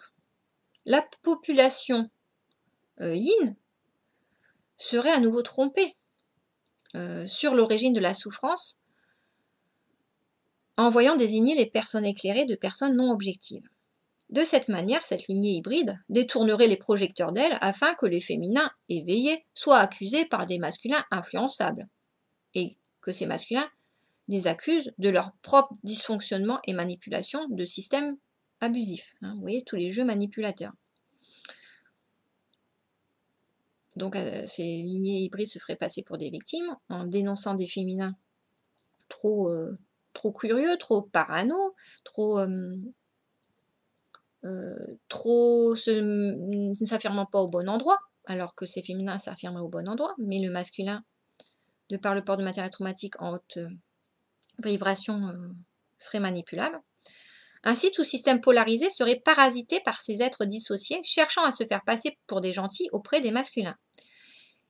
la population yin serait à nouveau trompée sur l'origine de la souffrance en voyant désigner les personnes éclairées de personnes non objectives. De cette manière, cette lignée hybride détournerait les projecteurs d'elle afin que les féminins éveillés soient accusés par des masculins influençables et que ces masculins les accusent de leur propre dysfonctionnement et manipulation de systèmes abusifs. Hein, vous voyez, tous les jeux manipulateurs. Donc ces lignées hybrides se feraient passer pour des victimes en dénonçant des féminins trop curieux, trop parano, ne s'affirmant pas au bon endroit, alors que ces féminins s'affirmeraient au bon endroit, mais le masculin, de par le port de matériel traumatique en haute vibration, serait manipulable. Ainsi, tout système polarisé serait parasité par ces êtres dissociés, cherchant à se faire passer pour des gentils auprès des masculins.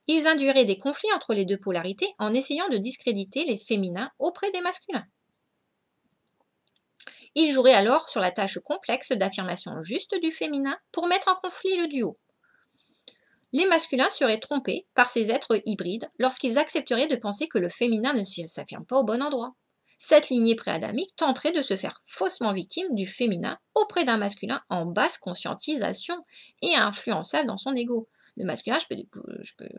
Ils induiraient des conflits entre les deux polarités en essayant de discréditer les féminins auprès des masculins. Ils joueraient alors sur la tâche complexe d'affirmation juste du féminin pour mettre en conflit le duo. Les masculins seraient trompés par ces êtres hybrides lorsqu'ils accepteraient de penser que le féminin ne s'affirme pas au bon endroit. Cette lignée préadamique tenterait de se faire faussement victime du féminin auprès d'un masculin en basse conscientisation et influençable dans son ego. Le masculin,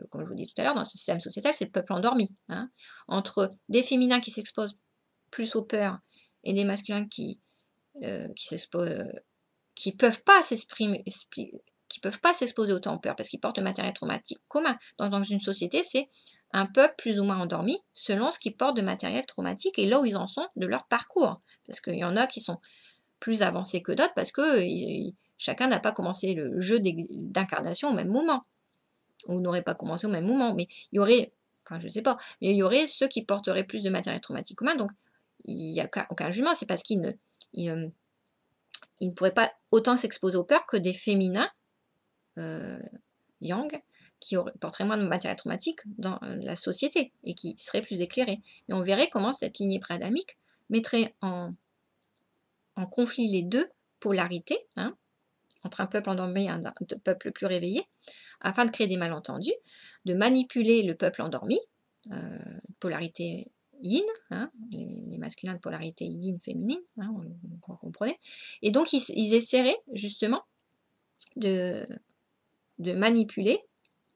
comme je vous dis tout à l'heure, dans ce système sociétal, c'est le peuple endormi. Entre des féminins qui s'exposent plus aux peurs et des masculins qui peuvent pas s'exposer autant aux peurs parce qu'ils portent le matériel traumatique commun. Donc, dans une société, c'est un peuple plus ou moins endormi selon ce qu'ils portent de matériel traumatique et là où ils en sont de leur parcours. Parce qu'il y en a qui sont plus avancés que d'autres parce que chacun n'a pas commencé le jeu d'incarnation au même moment. Ou n'aurait pas commencé au même moment. Mais il y aurait, enfin je sais pas, mais il y aurait ceux qui porteraient plus de matériel traumatique commun. Donc il n'y a aucun jugement. C'est parce qu'ils ne pourraient pas autant s'exposer aux peurs que des féminins yang qui porteraient moins de matériel traumatique dans la société et qui seraient plus éclairés. Et on verrait comment cette lignée préadamique mettrait en conflit les deux polarités, entre un peuple endormi et un peuple plus réveillé, afin de créer des malentendus, de manipuler le peuple endormi, polarité yin, les masculins de polarité yin féminine, vous comprenez. Et donc ils essaieraient justement de manipuler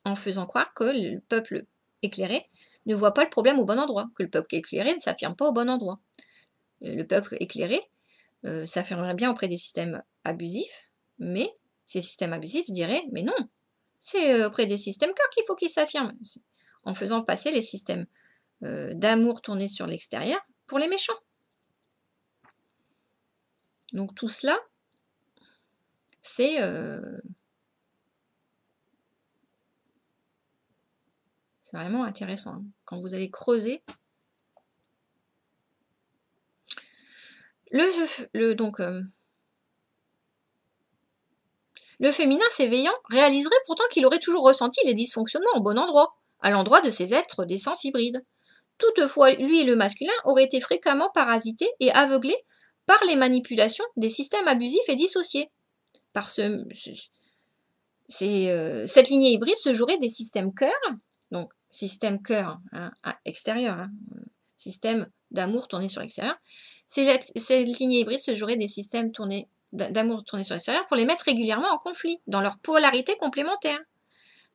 en faisant croire que le peuple éclairé ne voit pas le problème au bon endroit, que le peuple éclairé ne s'affirme pas au bon endroit. Le peuple éclairé s'affirmerait bien auprès des systèmes abusifs, mais ces systèmes abusifs diraient « mais non, c'est auprès des systèmes cœur qu'il faut qu'ils s'affirment », en faisant passer les systèmes d'amour tournés sur l'extérieur pour les méchants. Donc tout cela, c'est vraiment intéressant. Quand vous allez creuser, le féminin s'éveillant réaliserait pourtant qu'il aurait toujours ressenti les dysfonctionnements au bon endroit, à l'endroit de ces êtres d'essence hybride. Toutefois, lui, le masculin, aurait été fréquemment parasité et aveuglé par les manipulations des systèmes abusifs et dissociés. Par cette lignée hybride se jouerait des systèmes cœur, donc système cœur extérieur, système d'amour tourné sur l'extérieur. Cette lignée hybride se jouerait des systèmes d'amour tournés sur l'extérieur pour les mettre régulièrement en conflit, dans leur polarité complémentaire.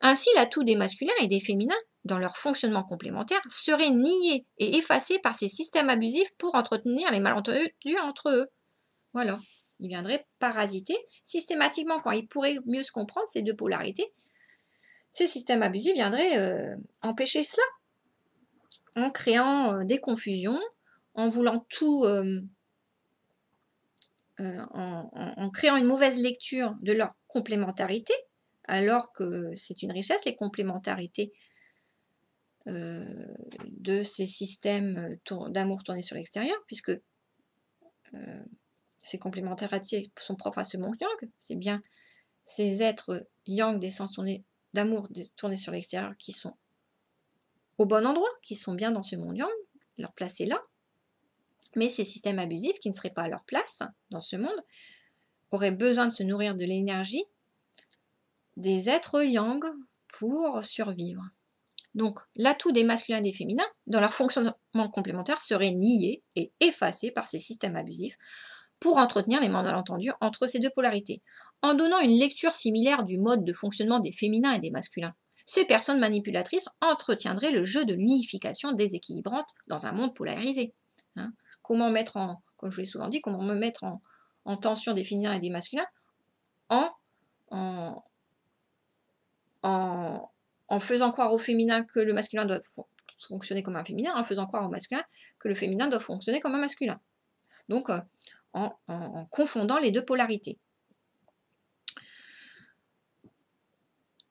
Ainsi, l'atout des masculins et des féminins, dans leur fonctionnement complémentaire, serait nié et effacé par ces systèmes abusifs pour entretenir les malentendus entre eux. Voilà. Ils viendraient parasiter systématiquement, quand ils pourraient mieux se comprendre, ces deux polarités. Ces systèmes abusifs viendraient empêcher cela, en créant des confusions, en voulant tout... en créant une mauvaise lecture de leur complémentarité, alors que c'est une richesse, les complémentarités de ces systèmes d'amour tournés sur l'extérieur, puisque ces complémentarités sont propres à ce monde yang. C'est bien ces êtres yang d'essence d'amour tournés sur l'extérieur qui sont au bon endroit, qui sont bien dans ce monde yang, leur place est là. Mais ces systèmes abusifs qui ne seraient pas à leur place dans ce monde auraient besoin de se nourrir de l'énergie des êtres yang pour survivre. Donc, l'atout des masculins et des féminins, dans leur fonctionnement complémentaire, serait nié et effacé par ces systèmes abusifs pour entretenir les malentendus entre ces deux polarités, en donnant une lecture similaire du mode de fonctionnement des féminins et des masculins. Ces personnes manipulatrices entretiendraient le jeu de l'unification déséquilibrante dans un monde polarisé. Comment mettre comme je vous l'ai souvent dit, comment me mettre en tension des féminins et des masculins en faisant croire au féminin que le masculin doit fonctionner comme un féminin, en faisant croire au masculin que le féminin doit fonctionner comme un masculin. Donc, en confondant les deux polarités.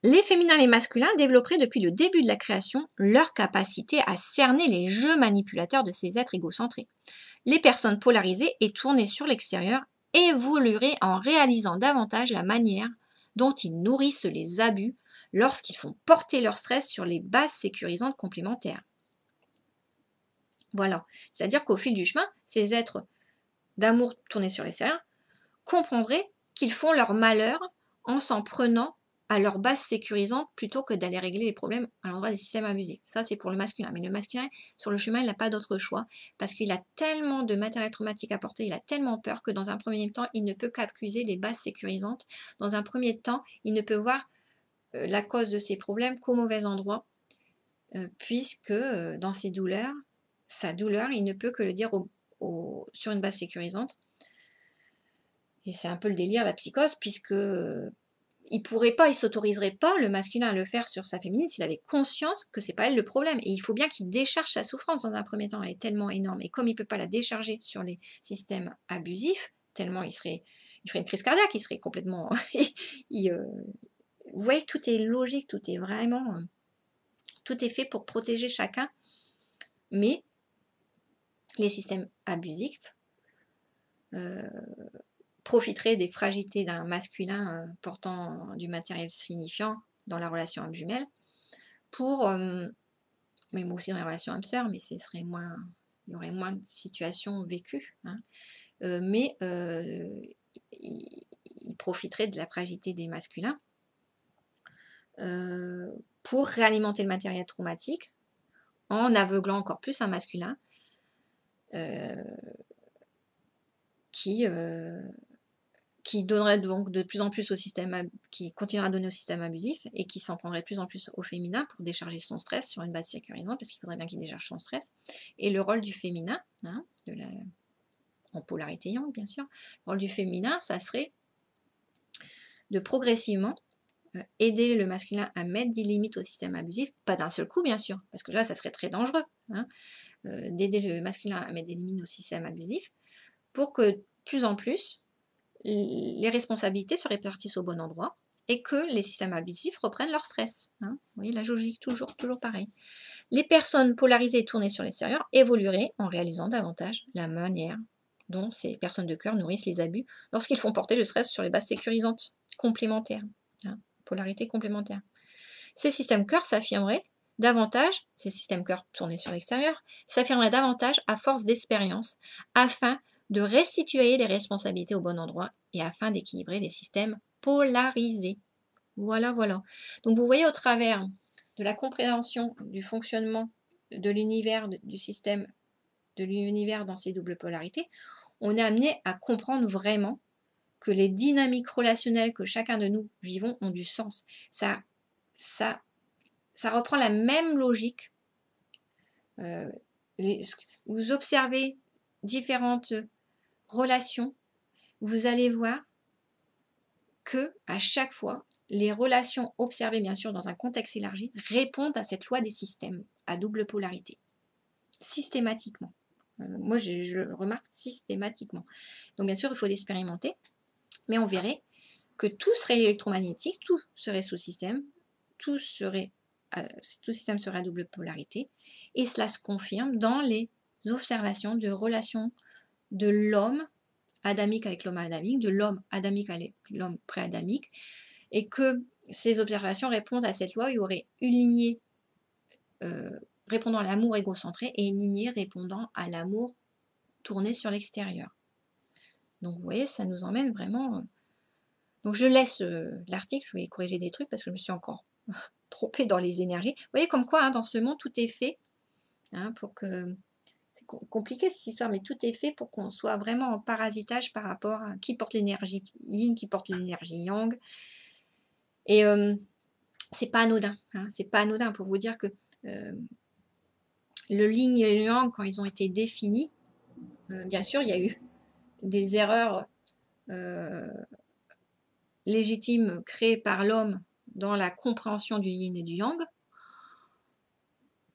Les féminins et les masculins développeraient depuis le début de la création leur capacité à cerner les jeux manipulateurs de ces êtres égocentrés. Les personnes polarisées et tournées sur l'extérieur évolueraient en réalisant davantage la manière dont ils nourrissent les abus, lorsqu'ils font porter leur stress sur les bases sécurisantes complémentaires. Voilà, c'est-à-dire qu'au fil du chemin, ces êtres d'amour tournés sur l'extérieur comprendraient qu'ils font leur malheur en s'en prenant à leur base sécurisante plutôt que d'aller régler les problèmes à l'endroit des systèmes abusés. Ça, c'est pour le masculin. Mais le masculin, sur le chemin, il n'a pas d'autre choix parce qu'il a tellement de matériel traumatique à porter, il a tellement peur que dans un premier temps, il ne peut qu'accuser les bases sécurisantes. Dans un premier temps, il ne peut voir la cause de ses problèmes qu'au mauvais endroit, puisque dans ses douleurs, sa douleur, il ne peut que le dire sur une base sécurisante. Et c'est un peu le délire, la psychose, puisque il s'autoriserait pas, le masculin, à le faire sur sa féminine s'il avait conscience que c'est pas elle le problème. Et il faut bien qu'il décharge sa souffrance dans un premier temps, elle est tellement énorme. Et comme il peut pas la décharger sur les systèmes abusifs, tellement il ferait une crise cardiaque, il serait complètement... Vous voyez que tout est logique, tout est vraiment... tout est fait pour protéger chacun. Mais les systèmes abusifs profiterait des fragilités d'un masculin portant du matériel signifiant dans la relation âme jumelle pour, même aussi dans les relations âme sœur, mais il y aurait moins de situations vécues, hein, mais il profiterait de la fragilité des masculins pour réalimenter le matériel traumatique en aveuglant encore plus un masculin qui donnerait donc de plus en plus au système, qui continuera à donner au système abusif et qui s'en prendrait de plus en plus au féminin pour décharger son stress sur une base sécurisante, parce qu'il faudrait bien qu'il décharge son stress. Et le rôle du féminin, hein, en polarité yang bien sûr, le rôle du féminin, ça serait de progressivement aider le masculin à mettre des limites au système abusif, pas d'un seul coup bien sûr, parce que là ça serait très dangereux, hein, d'aider le masculin à mettre des limites au système abusif, pour que de plus en plus les responsabilités se répartissent au bon endroit et que les systèmes abusifs reprennent leur stress. Hein. Vous voyez, la logique toujours pareil. Les personnes polarisées et tournées sur l'extérieur évolueraient en réalisant davantage la manière dont ces personnes de cœur nourrissent les abus lorsqu'ils font porter le stress sur les bases sécurisantes complémentaires. Hein. Polarité complémentaire. Ces systèmes cœur s'affirmeraient davantage, ces systèmes cœur tournés sur l'extérieur, s'affirmeraient davantage à force d'expérience afin de restituer les responsabilités au bon endroit et afin d'équilibrer les systèmes polarisés. Voilà. Donc vous voyez au travers de la compréhension du fonctionnement de l'univers, du système de l'univers dans ses doubles polarités, on est amené à comprendre vraiment que les dynamiques relationnelles que chacun de nous vivons ont du sens. Ça reprend la même logique. Vous observez différentes relations, vous allez voir que à chaque fois, les relations observées, bien sûr, dans un contexte élargi, répondent à cette loi des systèmes à double polarité. Systématiquement. Moi, je le remarque systématiquement. Donc, bien sûr, il faut l'expérimenter, mais on verrait que tout serait électromagnétique, tout serait sous système, tout système serait à double polarité, et cela se confirme dans les observations de relations de l'homme adamique avec l'homme adamique, de l'homme adamique avec l'homme pré-adamique, et que ces observations répondent à cette loi où il y aurait une lignée répondant à l'amour égocentré et une lignée répondant à l'amour tourné sur l'extérieur. Donc vous voyez, ça nous emmène vraiment... Donc je laisse l'article, je vais corriger des trucs parce que je me suis encore trompée dans les énergies. Vous voyez comme quoi, hein, dans ce monde, tout est fait pour que... compliqué cette histoire, mais tout est fait pour qu'on soit vraiment en parasitage par rapport à qui porte l'énergie yin, qui porte l'énergie yang. Et c'est pas anodin. C'est pas anodin pour vous dire que le yin et le yang, quand ils ont été définis, bien sûr, il y a eu des erreurs légitimes créées par l'homme dans la compréhension du yin et du yang.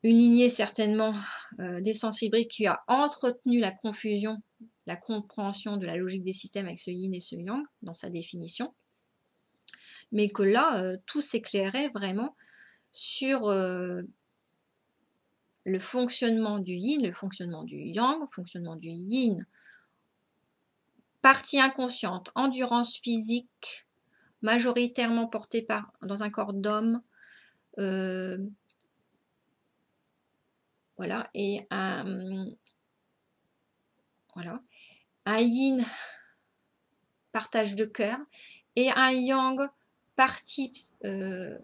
Une lignée certainement d'essence hybride qui a entretenu la confusion, la compréhension de la logique des systèmes avec ce yin et ce yang dans sa définition, mais que là, tout s'éclairait vraiment sur le fonctionnement du yin, le fonctionnement du yang, le fonctionnement du yin, partie inconsciente, endurance physique, majoritairement porté dans un corps d'homme. Voilà, et voilà, un yin, partage de cœur, et un yang, partie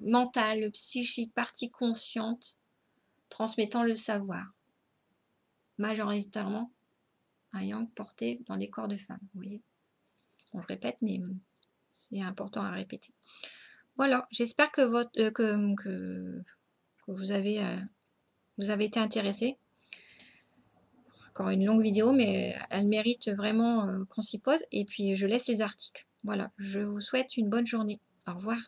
mentale, psychique, partie consciente, transmettant le savoir. Majoritairement, un yang porté dans les corps de femmes. Vous voyez, on le répète, mais c'est important à répéter. Voilà, j'espère que vous avez été intéressé. Encore une longue vidéo, mais elle mérite vraiment qu'on s'y pose. Et puis, je laisse les articles. Voilà, je vous souhaite une bonne journée. Au revoir.